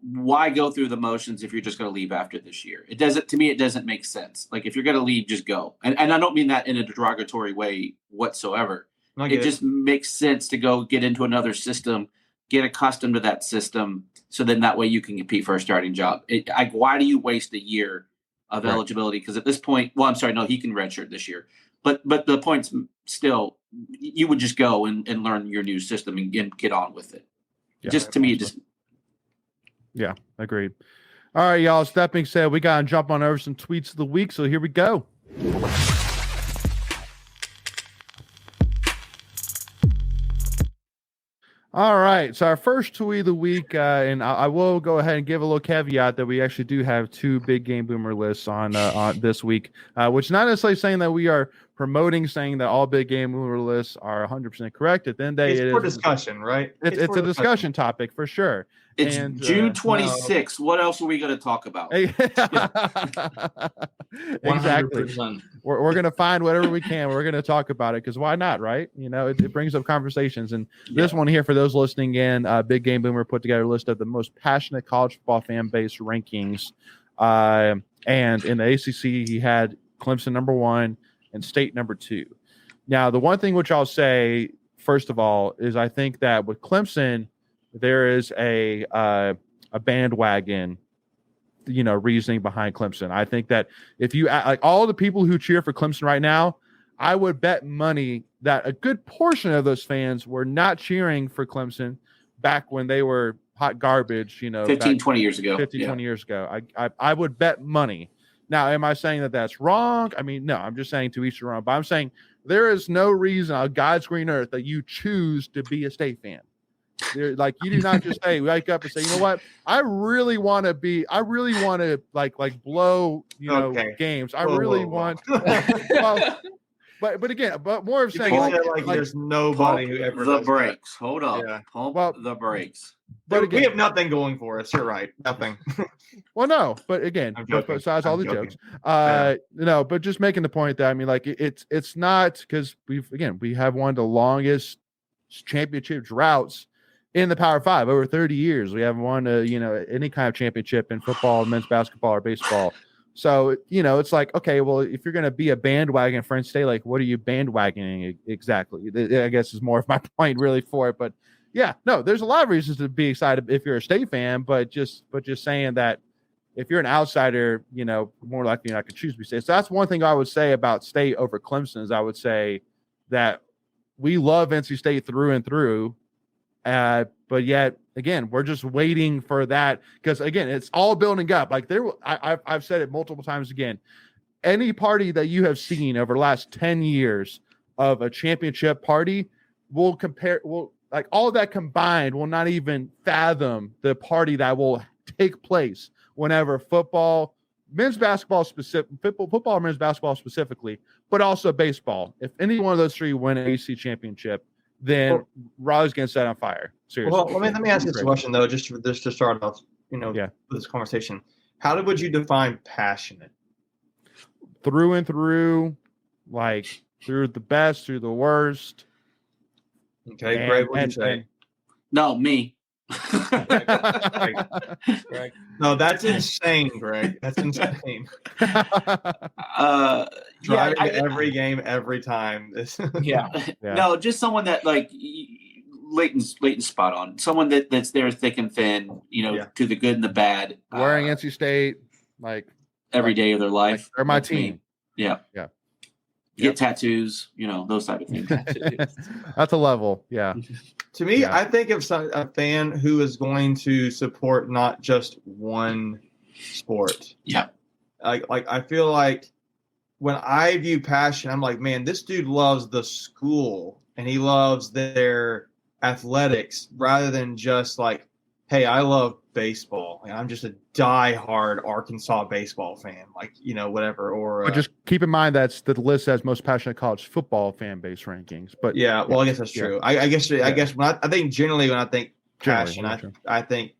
B: Why go through the motions if you're just going to leave after this year? It doesn't make sense. Like, if you're going to leave, just go. And I don't mean that in a derogatory way whatsoever. It just makes sense to go get into another system, get accustomed to that system, so then that way you can compete for a starting job. Why do you waste a year of eligibility? Because at this point, he can redshirt this year. But the point's still, you would just go and learn your new system and get on with it.
A: Yeah, agreed. All right, y'all. So that being said, we got to jump on over some tweets of the week. So here we go. All right. So our first tweet of the week, and I will go ahead and give a little caveat that we actually do have 2 big game boomer lists on this week, which is not necessarily saying that we are saying that all big game boomer lists are 100% correct. At the end of the day,
C: it's for discussion, right?
A: It's a discussion topic for sure.
B: It's June 26th. What else are we going to talk about?
A: Exactly. We're going to find whatever we can. We're going to talk about it because why not, right? It brings up conversations. And this one here, for those listening in, Big Game Boomer put together a list of the most passionate college football fan base rankings. And in the ACC, he had Clemson number 1 and State number 2. Now, the one thing which I'll say, first of all, is I think that with Clemson, there is a bandwagon, reasoning behind Clemson. I think that if you all the people who cheer for Clemson right now, I would bet money that a good portion of those fans were not cheering for Clemson back when they were hot garbage,
B: 20 years ago.
A: 20 years ago. I would bet money. Now, am I saying that that's wrong? I mean, no, I'm just saying to each their own. But I'm saying there is no reason on God's green earth that you choose to be a State fan. You do not just wake up and say, you know what, I really want to blow, games. I really want. but again, but more of
C: You
A: saying
C: think
A: like,
C: there's nobody who ever
B: the
C: does
B: brakes. Hold up.
C: Yeah.
B: Pump
A: Well,
B: the brakes.
A: but
C: we
A: again,
C: have nothing going for us. You're right. Nothing.
A: well, no, but again,
C: I'm joking.
A: besides all
C: I'm
A: the
C: joking.
A: jokes, no, but just making the point that I mean, like it's not because we have one of the longest championship droughts in the Power Five, over 30 years. We haven't won any kind of championship in football, men's basketball, or baseball. So it's like, okay, well, if you're going to be a bandwagon for State, like, what are you bandwagoning exactly? I guess is more of my point really for it. But yeah, no, there's a lot of reasons to be excited if you're a State fan, but just saying that if you're an outsider, more likely you're not going to choose to be State. So that's one thing I would say about State over Clemson is I would say that we love NC State through and through. But yet again, we're just waiting for that because again, it's all building up. Like I've said it multiple times again. Any party that you have seen over the last 10 years of a championship party will like all of that combined will not even fathom the party that will take place whenever football, men's basketball football, men's basketball specifically, but also baseball. If any one of those three win an AC championship, then Raleigh's getting set on fire. Seriously.
C: Well, let me ask this question though, just to start off, with this conversation. How would you define passionate?
A: Through and through, like through the best, through the worst.
C: Okay, Greg, what do you say?
B: No, me.
C: Greg. No, that's insane, Greg. That's insane. Driving to every game every time.
B: Yeah. No, just someone that like Leighton's spot on. Someone that's there thick and thin, to the good and the bad.
A: Wearing NC State like
B: every day of their life.
A: They're my team.
B: Yeah.
A: Yeah.
B: Get tattoos, those type of things.
A: That's a level. Yeah.
C: To me, I think of a fan who is going to support not just one sport.
B: Yeah.
C: Like I feel like when I view passion, I'm like, man, this dude loves the school and he loves their athletics rather than just like, hey, I love baseball and I'm just a diehard Arkansas baseball fan, like, whatever. Or
A: but just keep in mind that's the list has most passionate college football fan base rankings. But
C: well, I guess that's true. I guess I think generally when I think passion, I think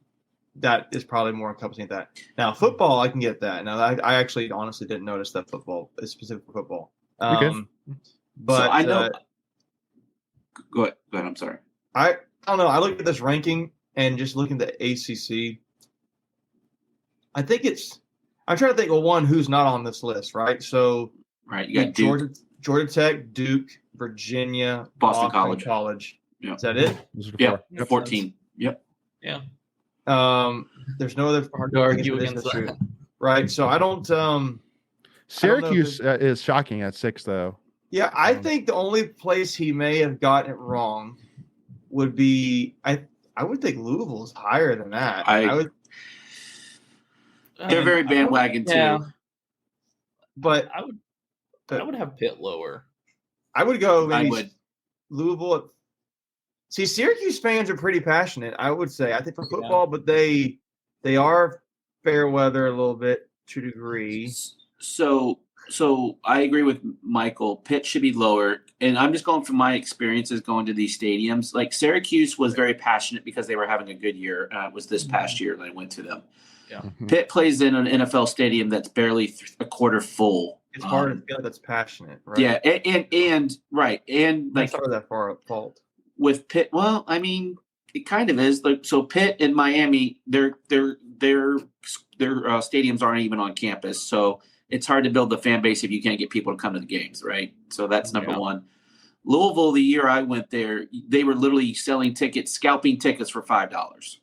C: that is probably more encompassing that. Now football, I can get that. Now I actually honestly didn't notice that football is specific for football. But
B: so I know. Go ahead. I'm sorry.
C: I don't know. I looked at this ranking and just looking at the ACC. I think I'm trying to think of one who's not on this list, right? So,
B: right, you got Duke.
C: Georgia Tech, Duke, Virginia,
B: Boston College.
C: Yep. Is that it?
B: Yeah, 14. Yep.
E: Yeah.
C: There's no other
E: hard to argue against that.
C: Right. So I don't.
A: Syracuse is shocking at 6, though.
C: Yeah, I think the only place he may have gotten it wrong would be I would think Louisville's higher than that. I would.
B: They're very bandwagon too.
C: But
E: I would have Pitt lower.
C: I would go maybe Louisville. See, Syracuse fans are pretty passionate, I would say. I think for football, but they are fair weather a little bit to a degree.
B: So I agree with Michael. Pitt should be lower. And I'm just going from my experiences going to these stadiums. Like Syracuse was very passionate because they were having a good year. It was this past year that I went to them. Yeah. Pitt plays in an NFL stadium that's barely a quarter full.
C: It's hard to feel like that's passionate, right?
B: Yeah, and right. And like
C: it's not that far at fault.
B: With Pitt, well, I mean, it kind of is. Like so Pitt and Miami, their stadiums aren't even on campus. So it's hard to build the fan base if you can't get people to come to the games, right? So that's number one. Louisville, the year I went there, they were literally selling tickets, scalping tickets for $5.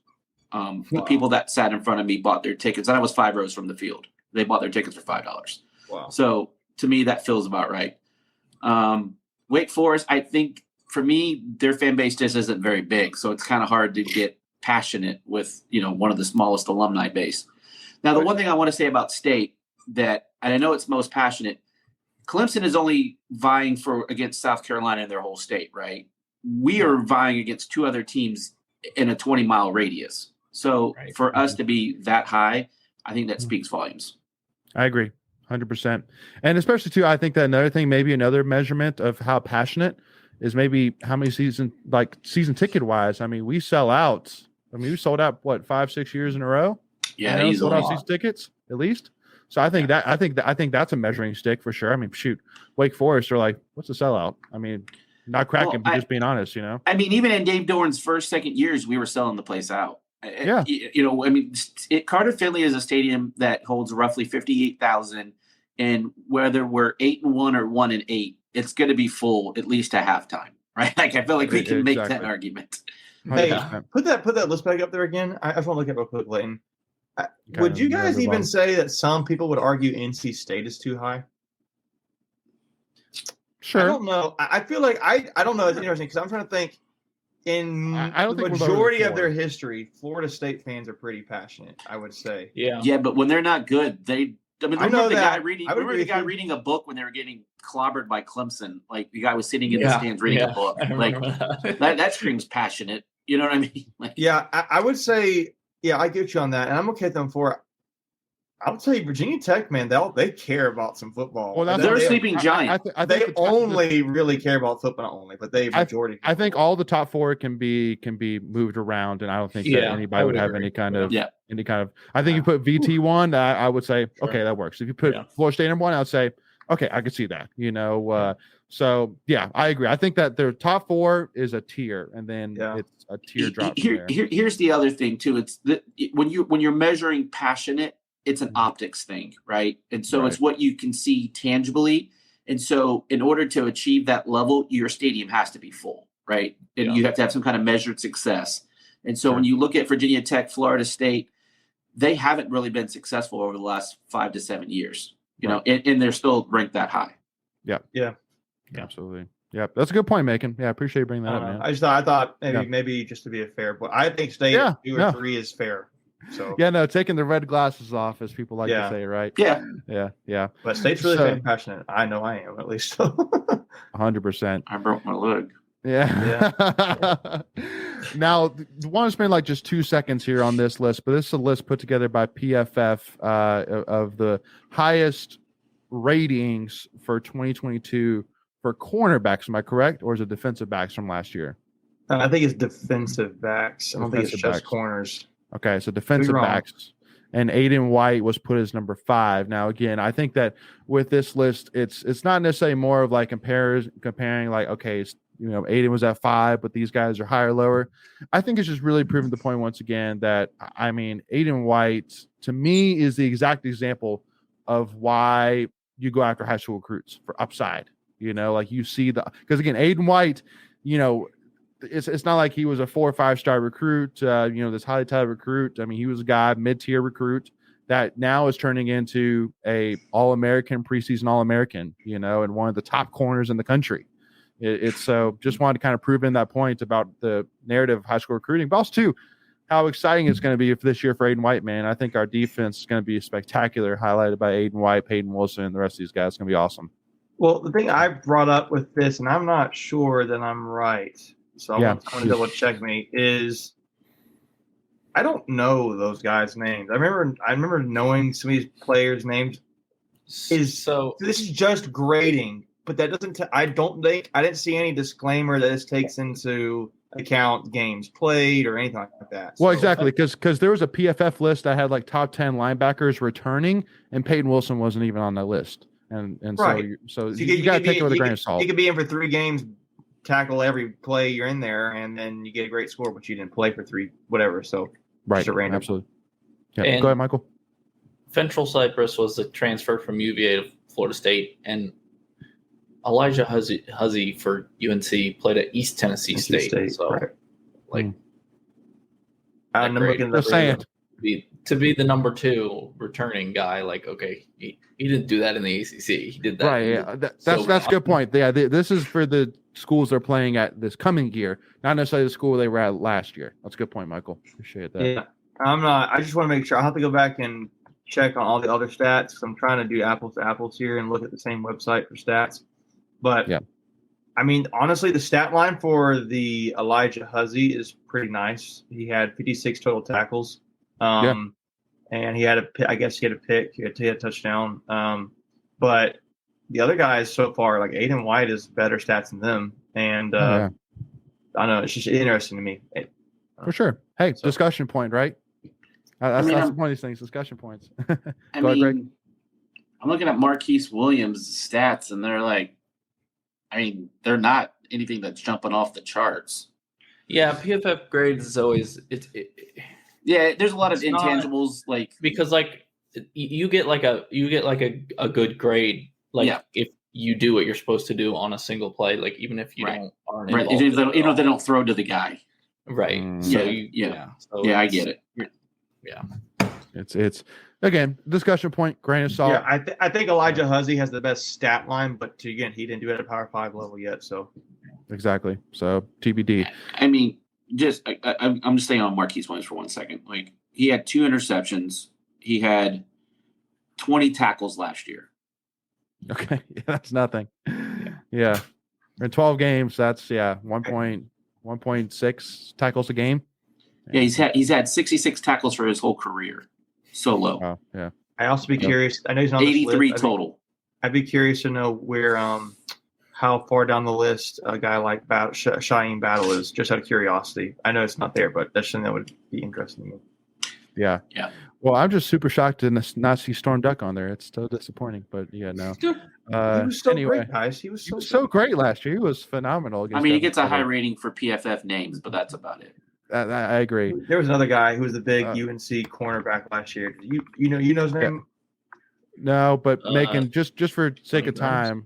B: The people that sat in front of me bought their tickets, and I was 5 rows from the field. They bought their tickets for $5.
C: Wow.
B: So to me, that feels about right. Wake Forest, I think for me, their fan base just isn't very big, so it's kind of hard to get passionate with one of the smallest alumni base. Now, the one thing I want to say about State that, and I know it's most passionate, Clemson is only vying against South Carolina in their whole state, right? We are vying against 2 other teams in a 20-mile radius. So for us to be that high, I think that speaks volumes.
A: I agree 100%. And especially too, I think that maybe another measurement of how passionate is maybe how many season ticket wise. I mean, we sell out. I mean, we sold out what 5-6 years in a row.
B: Yeah,
A: sold out
B: easily.
A: season tickets at least. So I think that's a measuring stick for sure. I mean, shoot, Wake Forest are like, what's a sellout? I mean, not cracking, but just being honest, you know.
B: I mean, even in Dave Doran's second years, we were selling the place out.
A: Yeah.
B: You know, I mean, Carter Finley is a stadium that holds roughly 58,000, and whether we're 8-1 or 1-8, it's going to be full at least at halftime, right? Like I feel like we can make that argument.
C: Hey,
A: 100%.
C: put that list back up there again. I just want to look at it real quick, Layton. Would you guys even say that some people would argue NC State is too high?
A: Sure.
C: I don't know. I feel like I don't know. It's interesting because I'm trying to think. In
A: I don't
C: the
A: think we're lower
C: majority
A: than
C: of their
A: 4.
C: history, Florida State fans are pretty passionate, I would say.
E: Yeah.
B: Yeah, but when they're not good, remember the guy reading a book when they were getting clobbered by Clemson? Like the guy was sitting in the stands reading a book. Like that screams passionate. You know what I mean? Like,
C: yeah, I would say, yeah, I get you on that, and I'm okay with them for. I would tell you, Virginia Tech, man, they care about some football.
A: Well,
B: they're a sleeping giant.
A: I think
C: they only really care about football, not only, but they majority.
A: I think all the top 4 can be moved around, and I don't think that anybody would have any kind of. I think you put VT1, I would say okay, that works. If you put Florida State number 1, I would say okay, I could see that. You know, so yeah, I agree. I think that their top 4 is a tier, and then it's a tier drop.
B: Here's the other thing too. It's when you're measuring passionate. It's an optics thing, right? And so it's what you can see tangibly. And so in order to achieve that level, your stadium has to be full, right? And you have to have some kind of measured success. And so when you look at Virginia Tech, Florida State, they haven't really been successful over the last 5 to 7 years, you know, and they're still ranked that high.
A: Yeah. Absolutely. Yeah, that's a good point, Macon. Yeah, I appreciate you bringing that up, man.
C: I thought maybe just to be a fair, but I think State 2 or 3 is fair. So
A: taking the red glasses off, as people like to say, right? Yeah.
C: But State's really passionate. I know I am, at least.
A: 100%.
B: I broke my leg.
A: Yeah. Now, I want to spend like just 2 seconds here on this list, but this is a list put together by PFF of the highest ratings for 2022 for cornerbacks. Am I correct, or is it defensive backs from last year?
C: I think it's defensive backs. I don't think it's just corners.
A: Okay, so defensive backs, and Aiden White was put as number 5. Now, again, I think that with this list, it's not necessarily more of like comparing like, okay, Aiden was at 5, but these guys are higher, lower. I think it's just really proving the point once again that, I mean, Aiden White to me is the exact example of why you go after high school recruits for upside. You know, like you see because again, Aiden White, you know. It's not like he was a 4 or 5 star recruit, this highly touted recruit. I mean, he was a guy, mid-tier recruit that now is turning into a All-American, preseason All-American, and one of the top corners in the country. It's so just wanted to kind of prove in that point about the narrative of high school recruiting, but also too, how exciting it's going to be this year for Aiden White, man. I think our defense is going to be spectacular, highlighted by Aiden White, Peyton Wilson, and the rest of these guys. It's going to be awesome.
C: Well, the thing I brought up with this, and I'm not sure that I'm right, so I'm going to double check me, is I don't know those guys' names. I remember knowing some of these players' names. This is just grading, but that doesn't. I didn't see any disclaimer that this takes into account games played or anything like that.
A: Well, exactly, because there was a PFF list that had like top 10 linebackers returning, and Peyton Wilson wasn't even on that list. And
C: right.
A: so you got to take it with a grain of salt.
C: You could be in for 3 games, tackle every play you're in there, and then you get a great score, but you didn't play for 3, whatever. So
A: right,
C: random.
A: Absolutely. Yeah, go ahead, Michael.
E: Fentrell Cypress was a transfer from UVA to Florida State, and Elijah Huzzy for UNC played at East Tennessee State. So,
C: right.
E: I'm
C: looking
E: at saying to be the number 2 returning guy, like, okay, he didn't do that in the ACC. He did that.
A: Right. Yeah. That's a good point. Yeah. This is for the schools they're playing at this coming year, not necessarily the school they were at last year. That's a good point, Michael. Appreciate that.
C: Yeah. I just want to make sure. I'll have to go back and check on all the other stats because I'm trying to do apples to apples here and look at the same website for stats. But yeah. I mean, honestly, the stat line for the Elijah Huzzy is pretty nice. He had 56 total tackles. And he had a pick. He had a touchdown. But the other guys so far, like Aiden White, is better stats than them, and I don't know. It's just interesting to me.
A: For sure. Hey,
C: So-
A: discussion point, right? That's the point of these things. Discussion points. Go ahead, Greg.
B: I'm looking at Marquise Williams' stats, and they're like, they're not anything that's jumping off the charts.
E: Yeah, PFF grades is always
B: Yeah, there's a lot of
E: It's not-
B: intangibles like
E: because like you get like a good grade if you do what you're supposed to do on a single play, like even if you aren't
B: right,
E: involved
B: even
E: in it
B: if they don't throw to the guy.
E: right.
A: So
B: I get it.
A: It's again discussion point. Grain of salt.
C: Yeah, I think Elijah Huzzy has the best stat line, but again, he didn't do it at a Power 5 level yet. So
A: Exactly. So TBD.
B: I'm just staying on Marquise Williams for 1 second. Like, he had 2 interceptions. He had 20 tackles last year.
A: Okay, that's nothing. Yeah, in 12 games, that's 1.6 tackles a game.
B: Yeah, he's had 66 tackles for his whole career. So low.
A: Wow. Yeah.
C: I also be curious. I know he's not on this
B: 83
C: list.
B: total.
C: I'd be curious to know where how far down the list a guy like Shaheem Battle is, just out of curiosity. I know it's not there, but that's something that would be interesting to me.
A: Yeah.
B: Yeah.
A: Well, I'm just super shocked to not see Storm Duck on there. It's so disappointing, but yeah, no.
C: He was so
A: anyway,
C: great, guys. He was
A: he was so great last year. He was phenomenal.
B: He gets a high rating for PFF names, but that's about it.
A: I agree.
C: There was another guy who was the big UNC cornerback last year. You know his name?
A: No, but making just for sake of time.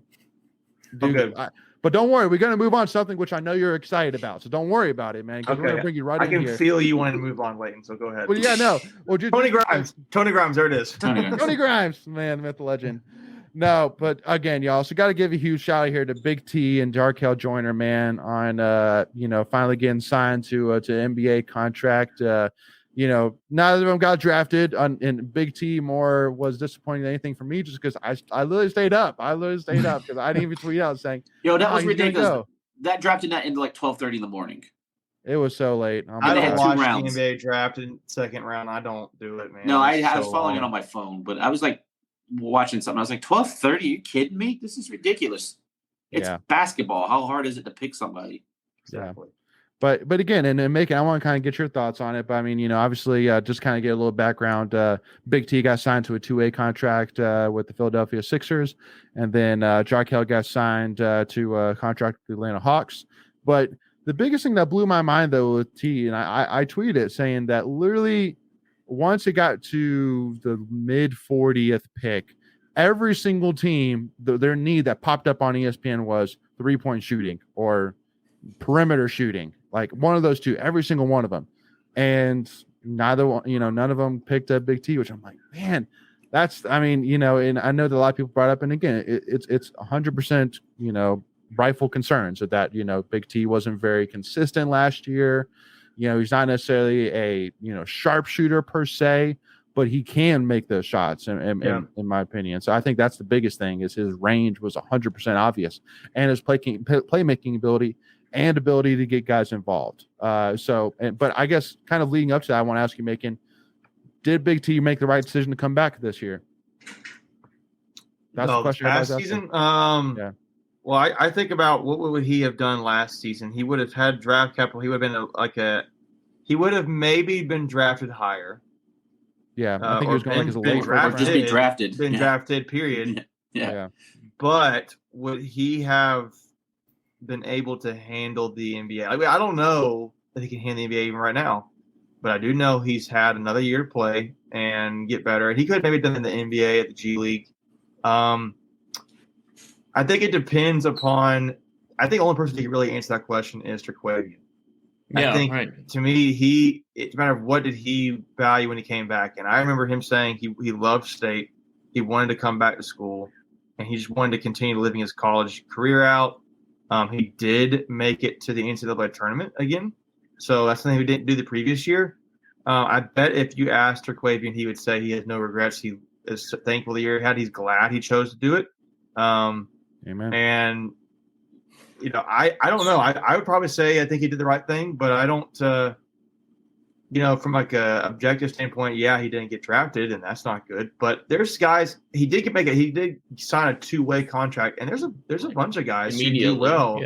A: Dude, but don't worry, we're gonna move on to something which I know you're excited about. So don't worry about it, man. Because we're gonna bring you right in here.
C: I can feel you wanting to move on, Leighton. So go ahead.
A: Well, yeah, no. Well,
C: Tony Grimes. Tony Grimes. There it is.
A: Tony Grimes, man, myth legend. No, but again, y'all, so got to give a huge shout out here to Big T and Jarkel Joyner, man, on finally getting signed to NBA contract. Neither of them got drafted, and Big T more was disappointing than anything for me, just because I literally stayed up. Because I didn't even tweet out saying,
B: "Yo, that was ridiculous." That draft did not end like 12:30 in the morning.
A: It was so late.
C: I don't watch the NBA draft in second round. I don't do it, man.
B: No, I was following it on my phone, but I was like watching something. I was like, 12:30? Are you kidding me? This is ridiculous. It's basketball. How hard is it to pick somebody?
C: Exactly.
A: But again, and Macon, I want to kind of get your thoughts on it. But I mean, obviously, just kind of get a little background. Big T got signed to a 2-way contract with the Philadelphia Sixers, and then Jarkel got signed to a contract with the Atlanta Hawks. But the biggest thing that blew my mind, though, with T, and I tweeted it saying that literally once it got to the mid 40th pick, every single team, their need that popped up on ESPN was 3-point shooting or perimeter shooting. Like one of those two, every single one of them. And none of them picked up Big T, which I'm like, man, and I know that a lot of people brought up, and again, it's 100%, rightful concerns that Big T wasn't very consistent last year. He's not necessarily a, sharpshooter per se, but he can make those shots in my opinion. So I think that's the biggest thing is his range was 100% obvious, and his playmaking ability and ability to get guys involved. But I guess kind of leading up to that, I want to ask you, Macon, did Big T make the right decision to come back this year? That's the question.
C: Last season, well, I think about what would he have done last season. He would have had draft capital. He would have been he would have maybe been drafted higher.
A: Yeah, I think he was going like as a late
B: drafted, just be drafted.
C: Been drafted, period.
B: Yeah.
C: But would he have been able to handle the NBA? I mean, I don't know that he can handle the NBA even right now, but I do know he's had another year to play and get better. And he could have maybe done in the NBA at the G League. I think it depends upon. I think the only person who can really answer that question is Terquavian.
E: Yeah,
C: I think to me, it's a matter of what did he value when he came back. And I remember him saying he loved State. He wanted to come back to school, and he just wanted to continue living his college career out. He did make it to the NCAA tournament again. So that's something he didn't do the previous year. I bet if you asked Terquavian, he would say he has no regrets. He is thankful the year he had. He's glad he chose to do it.
A: Amen.
C: And I don't know. I would probably say I think he did the right thing, but I don't. from like a objective standpoint, yeah, he didn't get drafted, and that's not good. But there's guys he did sign a 2-way contract, and there's a bunch of guys who do well,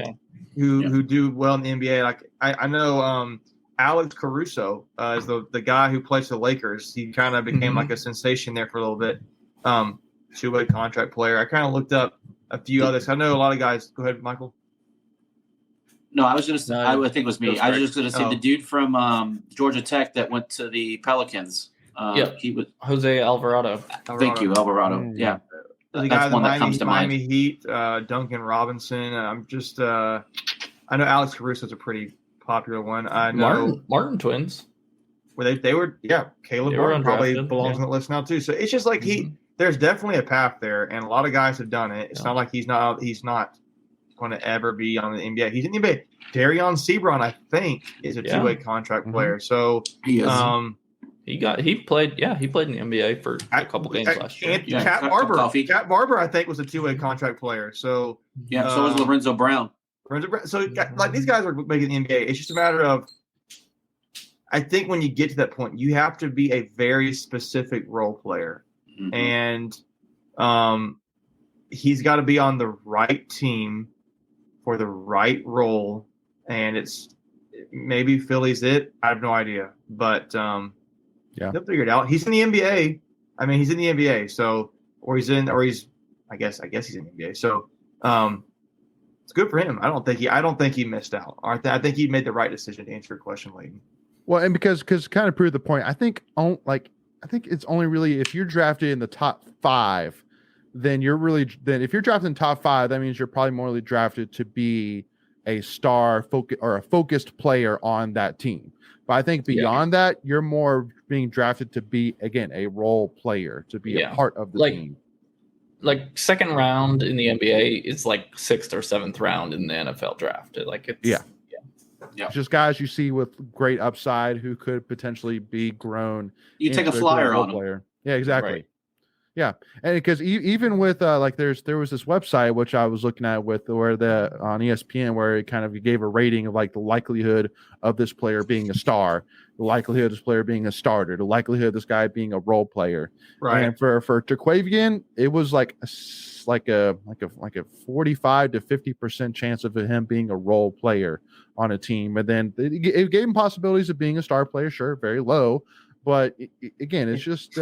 C: who do well in the NBA. Like I know Alex Caruso is the guy who plays for the Lakers. He kind of became like a sensation there for a little bit. 2-way contract player. I kind of looked up a few others. I know a lot of guys. Go ahead, Michael.
B: No, I was going to say, I think it was me. I was just going to say the dude from Georgia Tech that went to the Pelicans. He was
E: Jose Alvarado.
B: Thank you, Alvarado. Yeah.
C: The guy that comes to Miami Heat, Duncan Robinson. I know Alex Caruso is a pretty popular one. I know
E: Martin twins.
C: Where they were, Caleb Martin probably belongs on the list now too. So it's just like there's definitely a path there, and a lot of guys have done it. It's not like he's not going to ever be on the NBA. He's in the NBA. Darion Sebron, I think, is a 2-way contract player. So
B: he is.
E: He played in the NBA for a couple games last year.
C: Cat Barber, I think, was a 2-way contract player. So
B: so was Lorenzo Brown.
C: So like these guys are making the NBA. It's just a matter of, I think when you get to that point, you have to be a very specific role player, and he's got to be on the right team for the right role. And it's maybe Philly's it. I have no idea, but they'll figure it out. He's in the NBA. I mean, he's in the NBA. So, I guess he's in the NBA. So, it's good for him. I don't think he missed out. I think he made the right decision to answer your question, Leighton.
A: Well, and because kind of prove the point, I think it's only really if you're drafted in the top 5, then if you're drafted in top 5, that means you're probably morally drafted to be a star or a focused player on that team. But I think beyond that, you're more being drafted to be, again, a role player, to be a part of the team.
E: Like second round in the NBA is like 6th or 7th round in the NFL draft.
A: It's just guys you see with great upside who could potentially be grown.
B: You take a flyer on
A: player.
B: them.
A: Yeah, exactly.
E: Right.
A: Yeah, and because even with there was this website which I was looking at on ESPN where it kind of gave a rating of like the likelihood of this player being a star, the likelihood of this player being a starter, the likelihood of this guy being a role player.
C: Right.
A: And for Terquavian, it was like a 45 to 50% chance of him being a role player on a team, and then it gave him possibilities of being a star player. Sure, very low, but again, it's just.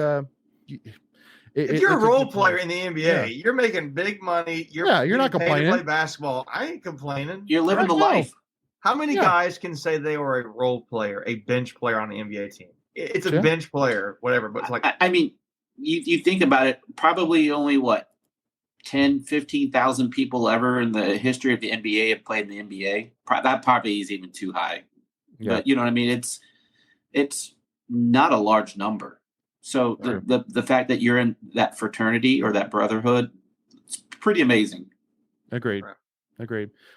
C: If you're a role player in the NBA, you're making big money. You're not
A: complaining.
C: To play basketball. I ain't complaining.
B: You're living the life.
C: How many guys can say they were a role player, a bench player on the NBA team? It's a bench player, whatever. But it's like,
B: I mean, you think about it, probably only 10, 15,000 people ever in the history of the NBA have played in the NBA. That probably is even too high. Yeah. But you know what I mean? It's not a large number. So the fact that you're in that fraternity or that brotherhood, it's pretty amazing.
A: Agreed.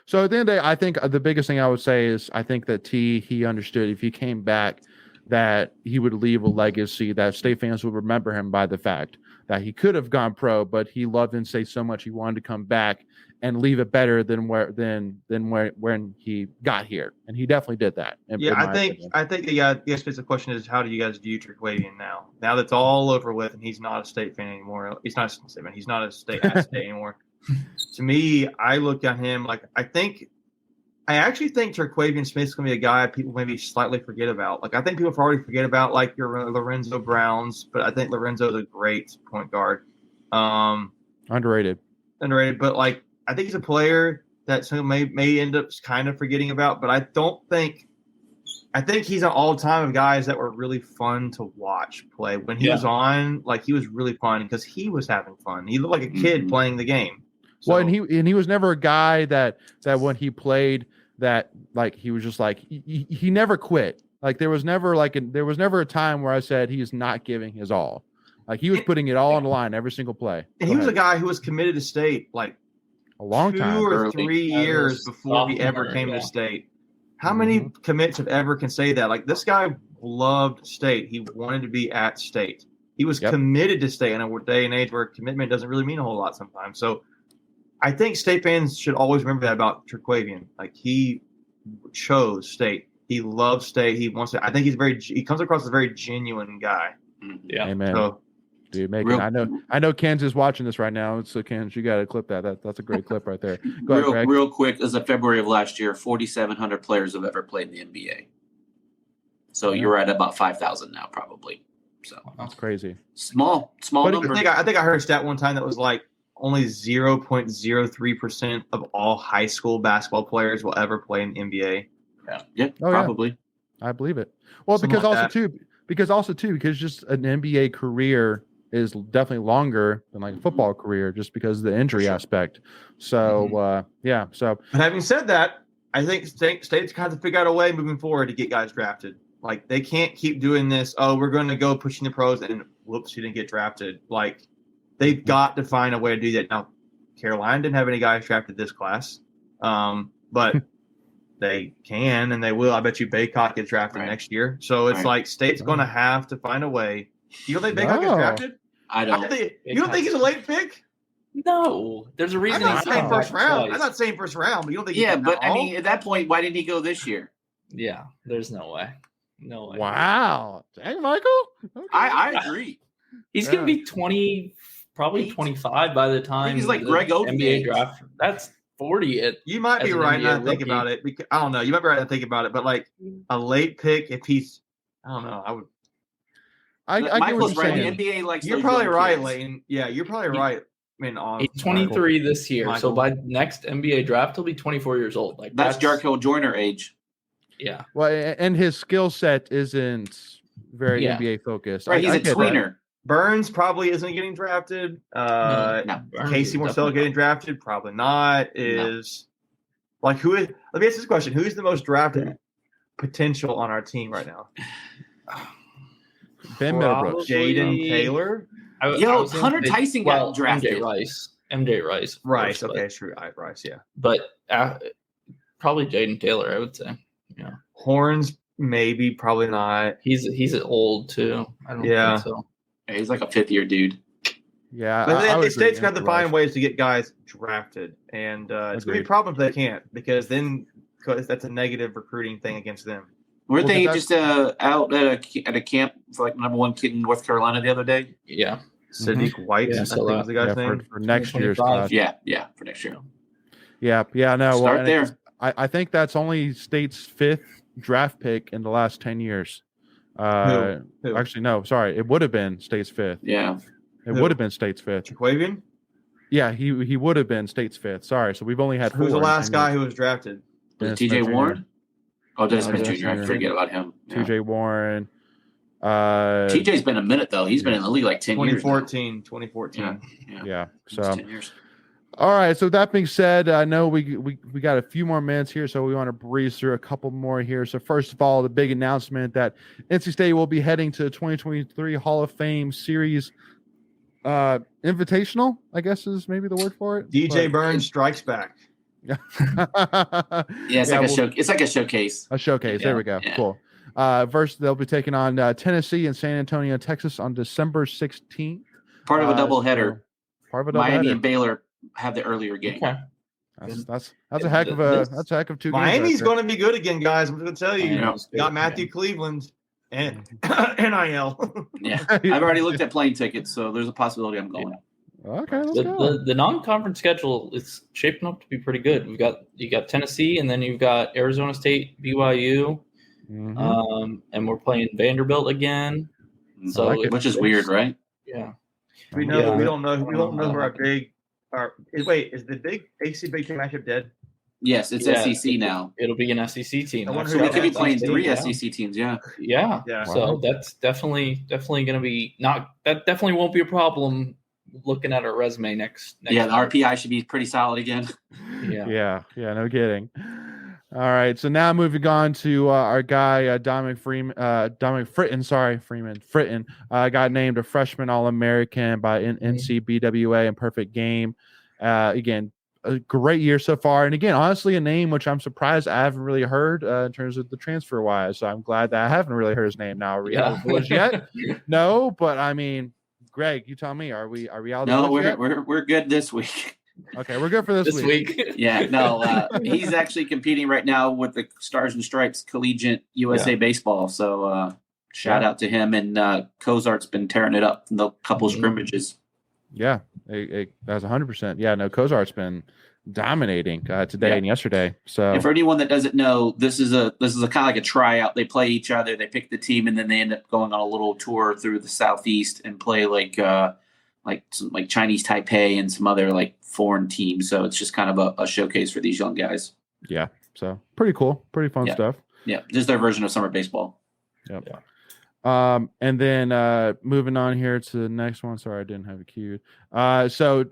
A: So at the end of the day, I think the biggest thing I would say is I think that he understood if he came back that he would leave a legacy that state fans would remember him by the fact that he could have gone pro, but he loved in-state so much he wanted to come back and leave it better than when he got here, and he definitely did that.
C: I think the specific question is, how do you guys view Terquavian now? Now that's all over with, and he's not a state fan anymore. He's not a state fan. He's not a state anymore. To me, I look at him like I actually think Terquavian Smith's going to be a guy people maybe slightly forget about. Like I think people already forget about like your Lorenzo Browns, but I think Lorenzo's a great point guard.
A: Underrated, but
C: like. I think he's a player that some may end up kind of forgetting about, but I think he's an all-time of guys that were really fun to watch play. When he was on, like he was really fun because he was having fun. He looked like a kid playing the game.
A: So, well, and he was never a guy that when he played that like he was just like he never quit. Like there was never a time where I said he is not giving his all. Like he was putting it all on the line every single play.
C: And he was a guy who was committed to state like
A: a long time,
C: 2 or 3 years before he ever came to state. How many commits have ever can say that? Like this guy loved state. He wanted to be at state. He was committed to state in a day and age where commitment doesn't really mean a whole lot sometimes. So I think state fans should always remember that about Terquavian. Like he chose state. He loves state. He wants to. I think he comes across as a very genuine guy.
E: Yeah.
A: Amen.
C: So
A: Dude, I know Ken's is watching this right now. So Ken, you got to clip that. That's a great clip right there. Go ahead, Greg.
B: Real quick, as of February of last year, 4,700 players have ever played in the NBA. So you're at about 5,000 now, probably. So
A: That's crazy.
B: small
C: but
B: number.
C: I think I heard a stat one time that was like only 0.03% of all high school basketball players will ever play in the NBA.
B: Yeah,
A: Oh, yeah.
B: probably.
A: I believe it. Well,
C: Something
A: because
C: like
A: also too, because just an NBA career is definitely longer than like a football career, just because of the injury aspect. So yeah. So
C: But having said that, I think states have to figure out a way moving forward to get guys drafted. Like they can't keep doing this. Oh, we're going to go pushing the pros, and whoops, you didn't get drafted. Like they've got to find a way to do that. Now, Carolina didn't have any guys drafted this class, but they can and they will. I bet you Baycott gets drafted next year. So it's like state's going to have to find a way. You don't think Baycott gets drafted?
B: I don't.
C: You don't think he's a late pick?
E: No, there's a reason.
C: I'm not saying first round. I'm not saying first round, but you don't think?
B: Yeah, but I mean, at that point, why didn't he go this year?
E: Yeah, there's no way. No way.
A: wow. Hey, Michael. Okay.
B: I agree.
E: He's gonna be 20, probably 25 by the time
B: he's like
E: the
B: Greg Oden
E: NBA
B: age.
E: draft. That's 40.
C: You might be
E: as an
C: right now
E: NBA
C: to think
E: rookie.
C: about it. Because, I don't know. You might be right to think about it, but like a late pick, if he's, I don't know. I would.
A: I get what
B: Michael's
A: you're
B: right.
A: saying.
B: The NBA likes.
C: You're
B: those
C: probably
B: young
C: right,
B: kids.
C: Layton. Yeah, you're probably right. I mean, on
E: He's 23 this year,
C: Michael.
E: so by next NBA draft, he'll be 24 years old. Like
B: That's Jarkel Joyner age.
E: Yeah,
A: Well, and his skill set isn't very
E: Yeah.
A: NBA focused.
B: Right, he's a
A: get that.
B: tweener.
C: Burns probably isn't getting drafted.
B: No.
E: Burns
C: Casey
E: is
C: Morcell
E: definitely
C: getting drafted? Probably not. Is like who is? Let me ask this question: who's the most drafted potential on our team right now?
A: Ben Middlebrooks.
C: Jaden Taylor.
E: I was gonna
B: Hunter
E: say-
B: Tyson got drafted.
E: MJ Rice. of
C: Rice.
E: course,
C: Okay, true. Rice. Yeah.
E: But probably Jaden Taylor, I would say. Yeah,
C: Horns, maybe, probably not.
E: he's old too. I don't
C: Yeah.
E: think so.
B: Yeah, he's like a 5th-year dude.
A: Yeah,
C: But
A: I
C: then
A: would
C: the state's
A: agree.
C: got to find ways to get guys drafted, and it's going to be a
A: Agreed.
C: problem if they can't, because then that's a negative recruiting thing against them.
B: Weren't
A: Well,
B: they
A: but
B: just out at a camp for like #1 kid in North Carolina the other day?
E: Yeah,
C: Sadiq White,
E: Yeah,
C: I
E: so
C: think is the guy's
A: Yeah,
C: name.
A: for next year's
E: 2025.
A: class.
B: Yeah, for next year.
A: Yeah, no.
B: Start
A: well, and
B: there.
A: it's- I think that's only state's 5th draft pick in the last 10 years.
C: Who?
A: Actually, no, sorry. It would have been state's 5th.
B: Yeah.
A: It
C: Who?
A: would have been state's 5th.
C: Jaquavian?
A: Yeah, he would have been state's 5th. Sorry. So we've only had 4.
C: Who's the
A: in
C: last
A: 10
C: guy
A: years.
C: who was drafted?
A: Dennis
B: TJ
A: Smith Jr.
B: Warren? Oh, Dennis Smith
A: Dennis
B: Jr. I
A: Jr.
B: forget about him. Yeah.
A: TJ Warren.
B: TJ's been a minute though. He's been in the league like 10 years. now.
C: 2014.
A: Yeah.
B: It's
A: So
B: 10 years.
A: all right. So that being said, I know we got a few more minutes here, so we want to breeze through a couple more here. So first of all, the big announcement that NC State will be heading to the 2023 Hall of Fame Series Invitational, I guess is maybe the word for it.
C: DJ Burns strikes back.
B: Yeah, it's like a showcase.
A: A showcase. There we go.
B: Yeah.
A: Cool. First, they'll be taking on Tennessee and San Antonio, Texas on December 16th.
B: Part of a double
A: So
B: header.
A: part of a
B: Miami
A: doubleheader.
B: and Baylor have the earlier game.
E: Okay.
A: That's a heck of a that's a heck of 2 games.
C: Miami's
A: right
C: going to be good again, guys. I'm going to tell you.
B: Yeah.
C: Got Matthew Cleveland and NIL.
B: Yeah.
A: there.
B: I've already looked at plane tickets, so there's a possibility I'm going.
A: Okay, let's go.
E: The non-conference schedule is shaping up to be pretty good. You got Tennessee, and then you've got Arizona State, BYU,
A: Mhm.
E: and we're playing Vanderbilt again. So
A: like it.
B: Which is weird, right?
E: Yeah,
C: We know
E: Yeah.
C: we don't know who our big is the big AC Big Ten matchup dead?
B: Yes, it's
E: Yeah.
B: SEC now.
E: it'll be an SEC team.
C: I wonder
B: So
C: who
B: we could be
C: Yeah.
B: playing 3
E: Yeah.
B: SEC teams, yeah.
E: Yeah.
C: Yeah.
E: So that's definitely going to be that definitely won't be a problem looking at our resume next
B: Yeah, the
E: time.
B: RPI should be pretty solid again.
E: Yeah.
A: Yeah, no kidding. All right, so now moving on to our guy Dominic Fritton got named a freshman All-American by NCBWA in Perfect Game. Again, a great year so far, and again, honestly, a name which I'm surprised I haven't really heard in terms of the transfer wise. So I'm glad that I haven't really heard his name now. Are we out of the woods yet? No, but I mean, Greg, you tell me, are we out of the
B: No,
A: woods yet?
B: we're good this week.
A: Okay, we're good for this week.
B: Yeah, no, he's actually competing right now with the Stars and Stripes Collegiate USA Baseball. So shout out to him. And Cozart's been tearing it up in the couple scrimmages.
A: Yeah, that's 100%. Yeah, no, Cozart's been dominating today and yesterday. So,
B: and for anyone that doesn't know, this is a kind of like a tryout. They play each other, they pick the team, and then they end up going on a little tour through the Southeast and play like Chinese Taipei and some other like foreign teams. So it's just kind of a showcase for these young guys.
A: Yeah, so pretty cool, pretty fun stuff.
B: Yeah, just their version of summer baseball.
A: Yep. Yeah. And then moving on here to the next one. Sorry, I didn't have it queued. So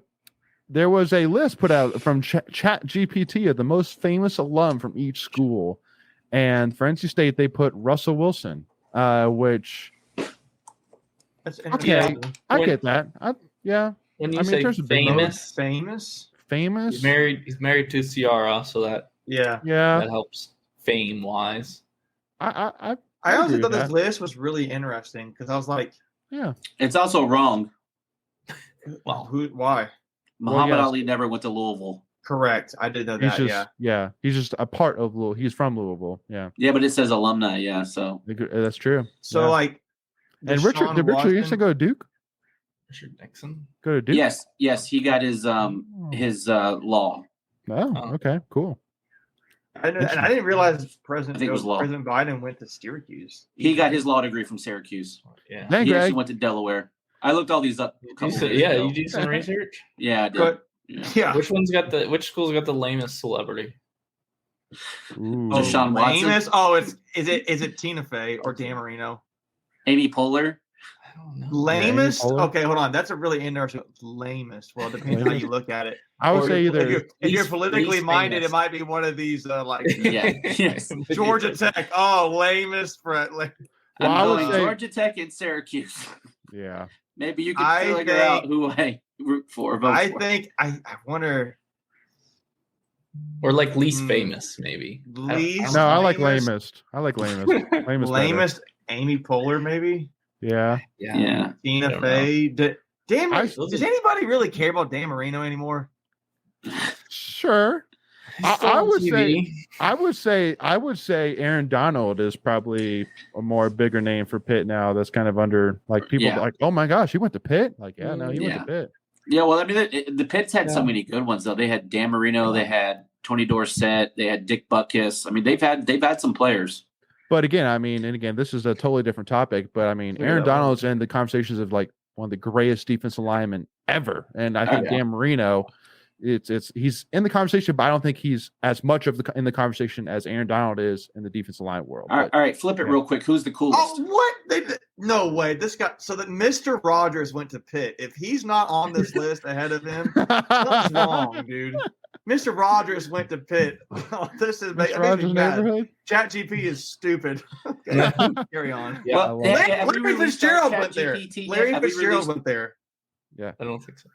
A: there was a list put out from ChatGPT of the most famous alum from each school, and for NC State they put Russell Wilson, which
C: That's
A: okay, I get that.
E: When you
A: I mean,
E: say
A: there's a big
E: famous,
C: famous.
E: he's married to Ciara, so that
C: Yeah.
E: helps fame wise.
A: I
C: I honestly
A: agree
C: thought
A: with
C: this
A: that.
C: list was really interesting because I was like,
A: Yeah.
B: It's also wrong.
C: well, why?
B: Muhammad
A: yes.
B: Ali never went to Louisville.
C: Correct. I did know
A: He's
C: that.
A: just he's just a part of Louisville. He's from Louisville. Yeah,
B: Yeah, but it says alumni. Yeah, so
A: that's true.
C: So
A: Yeah.
C: like,
A: And Richard used to go to Duke.
E: Richard Nixon.
A: Go to Duke.
B: yes, he got his law.
A: Oh, okay, cool.
C: and I didn't realize President
B: I think it was law.
C: President Biden went to Syracuse.
B: He got his law degree from Syracuse.
E: Yeah.
A: Hey,
B: He
A: Greg.
B: actually went to Delaware. I looked all these up. A couple years ago.
E: You do some research.
B: Yeah, I did.
C: But
B: Yeah.
C: yeah,
E: Which school's got the lamest celebrity?
A: Ooh.
B: Deshaun Watson.
C: Amos. Oh, is it Tina Fey or Dan Marino?
B: Amy Poehler.
E: I don't know.
C: Lamest.
A: Poehler.
C: Okay, hold on. That's a really interesting. Lamest. Well, it depends how you look at it.
A: I would
C: Or
A: say
C: if
A: either.
C: you're
E: Least-
C: politically
E: least
C: minded,
E: famous.
C: it might be one of these like
B: Yeah. Yes.
C: Georgia Tech. Oh, lamest for like.
A: Well, I
B: I'm
A: would
B: going
A: say-
B: Georgia Tech and Syracuse.
A: Yeah.
B: Maybe you can
C: I
B: figure
C: think-
B: out who I root for. Vote
C: I
B: for.
C: think I wonder.
E: Or like least famous, maybe.
C: Least.
A: No, I like
C: Lamest.
A: lamest. I like lamest. Lamest.
C: Lamest. Amy Poehler, maybe.
A: Yeah.
B: Yeah.
C: Tina
E: don't
C: Fey. Dan,
A: I-
C: does anybody really care about Dan Marino anymore?
A: Sure. I would say Aaron Donald is probably a more bigger name for Pitt now. That's kind of under like people
B: Yeah.
A: like, oh my gosh, he went to Pitt. Like, yeah, no, he went
B: Yeah.
A: to Pitt.
B: Yeah, well, I mean, the Pitts had so
E: Yeah.
B: many good ones though. They had Dan Marino, they had Tony Dorsett, they had Dick Butkus. I mean, they've had some players.
A: But again, this is a totally different topic. But I mean,
C: Look at
A: Aaron
C: that one.
A: Donald's in the conversations of like one of the greatest defensive linemen ever, and I think
B: yeah.
A: Dan Marino, he's in the conversation, but I don't think he's as much in the conversation as Aaron Donald is in the defensive line world.
B: All right, flip it
A: yeah.
B: real quick. Who's the coolest?
C: Oh, what? No way. This guy. So that Mr. Rogers went to Pitt. If he's not on this list ahead of him, something's wrong, dude. Mr. Rogers went to Pitt. This is
A: Mr. Rogers' neighborhood.
C: ChatGP is stupid. Okay, carry on.
E: Yeah,
B: Well,
A: I love
B: have we
C: Larry
B: released
C: Fitzgerald
B: our
C: went there.
B: ChatGPT yet?
C: Larry
B: Have we
C: Fitzgerald
B: released-
C: went there.
E: I don't think so.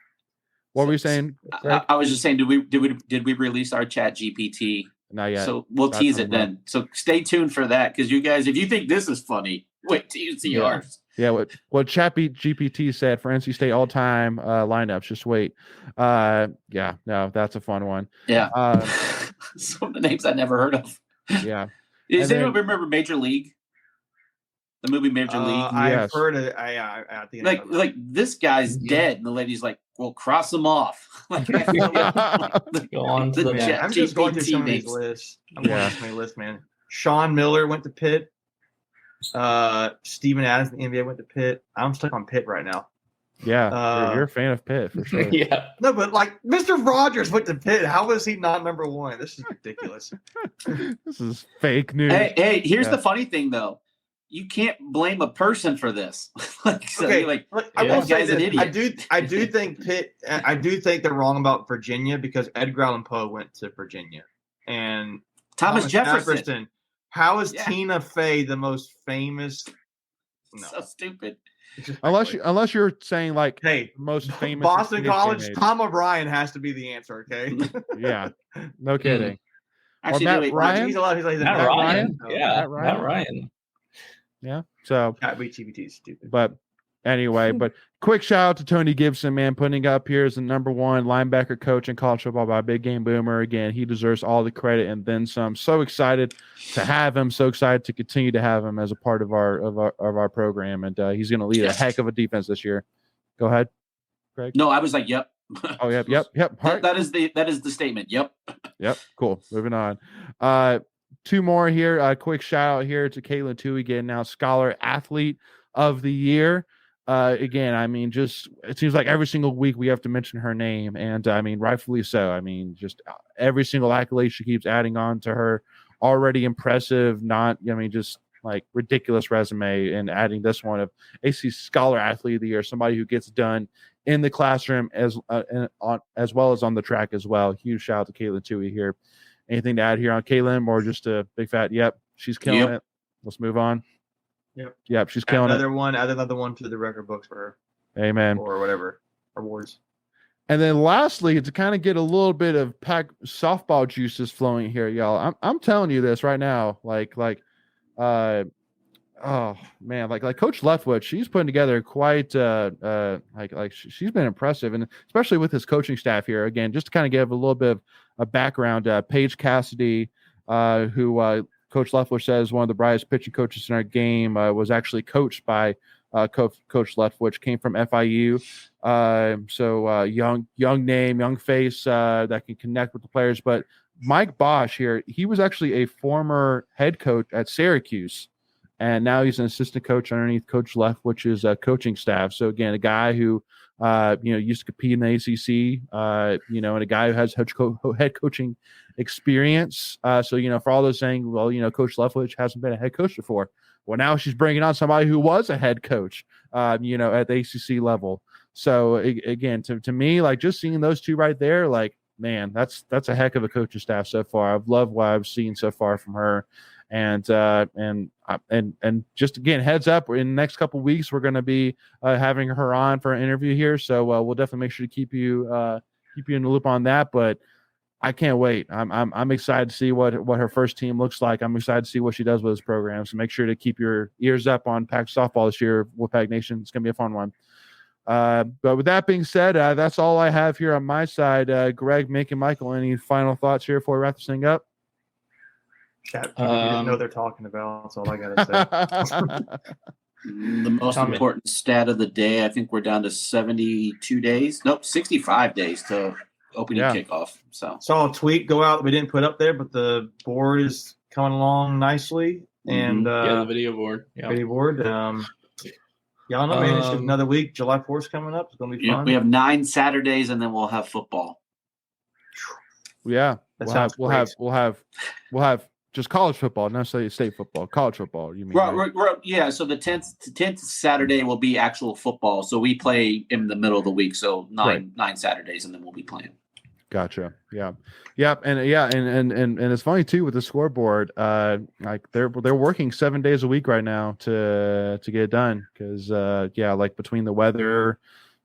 A: What were you saying?
B: I was just saying, did we release our ChatGPT?
A: Not yet.
B: So we'll
A: That's
B: tease it
A: coming up.
B: then. So stay tuned for that because you guys, if you think this is funny, wait till you see
A: Yeah.
B: ours.
A: Yeah, what GPT said for NC State all time lineups. Just wait. Yeah, no, that's a fun one.
B: Yeah.
A: Uh,
B: Some of the names I never heard of.
A: yeah.
B: Does
A: And
B: anyone
A: then-
B: remember Major League? The movie Major League.
C: I've
A: Yes.
C: heard it. I think
B: Like this guy's dead, and the lady's like, "Well, cross him off." Like, I feel like
E: Go on to the
B: The
E: next.
B: chat-
C: I'm just going through some of these
B: names.
C: lists. I'm going
A: Yeah.
C: through so many lists, man. Sean Miller went to Pitt. Steven Adams in the NBA went to Pitt. I'm stuck on Pitt right now.
A: Yeah, you're a fan of Pitt for sure.
E: Yeah.
C: No, but like Mr. Rogers went to Pitt. How was he not number one? This is ridiculous.
A: This is fake news.
B: Hey, here's
A: Yeah.
B: the funny thing though. You can't blame a person for this. Like, so
C: Okay,
B: you're like,
C: Look, I
E: Yeah.
C: will say
B: Guy's an
C: this.
B: idiot.
C: I do think Pitt. I do think they're wrong about Virginia because Edgar Allan Poe went to Virginia, and
B: Thomas Jefferson.
C: How is
B: Yeah.
C: Tina Fey the most famous? No,
B: So stupid.
C: it's just
A: Unless you're saying like
C: hey,
A: most famous
C: Boston
A: in today's
C: College,
A: day and age.
C: Tom O'Brien has to be the answer. Okay,
A: Yeah, no kidding.
B: Actually,
A: Matt
B: wait,
A: Ryan?
C: he's allowed. He's like
E: Matt
A: Matt
E: Ryan.
A: Ryan?
E: Yeah.
A: Matt Ryan?
E: Matt Ryan.
A: Yeah. So,
C: ChatGPT is stupid.
A: but Anyway, but quick shout out to Tony Gibson, man, putting up here as the #1 linebacker coach in college football by Big Game Boomer. Again, he deserves all the credit and then some. So excited to have him. So excited to continue to have him as a part of our program, and he's going to lead a heck of a defense this year. Go ahead, Greg.
B: No, I was like, yep.
A: Oh, yep. All right.
B: That is the statement. Yep.
A: Yep. Cool. Moving on. Two more here. A quick shout out here to Caitlin Tui, getting now Scholar Athlete of the Year. Again, I mean, just it seems like every single week we have to mention her name, and I mean, rightfully so. I mean, just every single accolade she keeps adding on to her already impressive, just like ridiculous resume, and adding this one of AC Scholar Athlete of the Year, somebody who gets done in the classroom as well as on the track as well. Huge shout out to Caitlin Tui here. Anything to add here on Caitlin, or just a big fat? Yep, she's killing it. Let's move on. Yep, she's killing
C: Add another one to the record books for her.
A: Amen.
C: Or whatever awards.
A: And then lastly, to kind of get a little bit of Pac softball juices flowing here, y'all. I'm telling you this right now, like oh man, like Coach Leftwich, she's putting together quite she's been impressive, and especially with his coaching staff here. Again, just to kind of give a little bit of a background, Paige Cassidy, who Coach Leftwich says one of the brightest pitching coaches in our game, was actually coached by Coach Leftwich, came from FIU. So young name, young face that can connect with the players. But Mike Bosch here, he was actually a former head coach at Syracuse, and now he's an assistant coach underneath Coach Leftwich's coaching staff. So again, a guy who used to compete in the ACC, and a guy who has head coaching experience. So for all those saying, well, Coach Leftwich hasn't been a head coach before. Well, now she's bringing on somebody who was a head coach, at the ACC level. So again, to me, like just seeing those two right there, like, man, that's a heck of a coaching staff so far. I've loved what I've seen so far from her. And just again, heads up, in the next couple of weeks, we're going to be having her on for an interview here. So we'll definitely make sure to keep you in the loop on that. But I can't wait. I'm excited to see what her first team looks like. I'm excited to see what she does with this program. So make sure to keep your ears up on Pac softball this year, Wolfpack Nation. It's going to be a fun one. But with that being said, that's all I have here on my side. Greg, Mick, and Michael, any final thoughts here before we wrap this thing up?
C: Chat, you didn't know they're talking about. That's all I gotta say.
B: The most important stat of the day, I think we're down to 72 days. Nope, 65 days to opening kickoff. So
C: saw a tweet go out that we didn't put up there, but the board is coming along nicely. And
E: the video board. Yeah.
C: Video board. Y'all know, man, it's another week. July 4th coming up. It's gonna be fun.
B: We have 9 Saturdays, and then we'll have football.
A: Yeah, we'll have just college football, not necessarily state football. College football, you mean?
B: Right. Yeah. So the 10th Saturday will be actual football. So we play in the middle of the week. So nine Saturdays, and then we'll be playing.
A: Gotcha. Yeah. And it's funny too with the scoreboard. Like they're working 7 days a week right now to get it done because like between the weather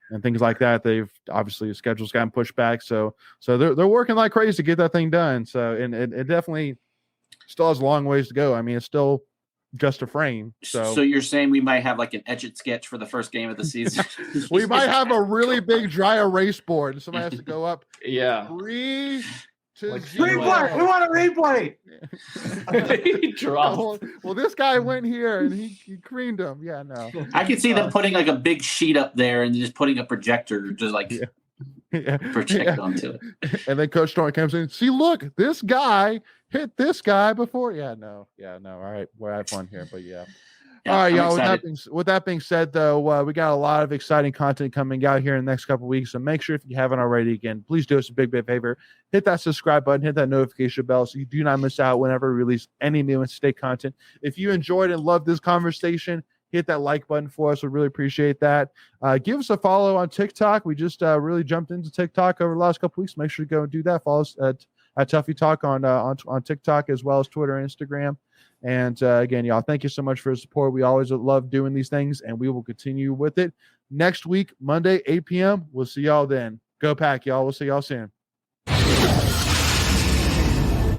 A: and things like that, they've obviously the schedule's gotten pushed back. So they're working like crazy to get that thing done. So and it definitely still has a long ways to go. I mean, it's still just a frame. So
B: you're saying we might have like an etch it sketch for the first game of the season?
A: We might have a really big dry erase board, and somebody has to go up.
E: Yeah.
A: 3 to
C: like
A: 0.
C: Replay. We want a replay.
E: He dropped.
A: Well, this guy went here and he creamed him. Yeah, no.
B: I can see them putting like a big sheet up there and just putting a projector, just like project onto it.
A: And then Coach Thorne comes in. See, look, this guy hit this guy before. Yeah, no. All right, we're having fun here, but yeah. All right, y'all. With that being said, though, we got a lot of exciting content coming out here in the next couple of weeks. So make sure if you haven't already, again, please do us a big favor. Hit that subscribe button, hit that notification bell so you do not miss out whenever we release any new state content. If you enjoyed and loved this conversation, hit that like button for us. We really appreciate that. Give us a follow on TikTok. We just really jumped into TikTok over the last couple of weeks. Make sure to go and do that. Follow us at Tuffy Talk on TikTok as well as Twitter and Instagram. And again, y'all, thank you so much for the support. We always love doing these things, and we will continue with it. Next week, Monday, 8 p.m. We'll see y'all then. Go Pack, y'all. We'll see y'all soon.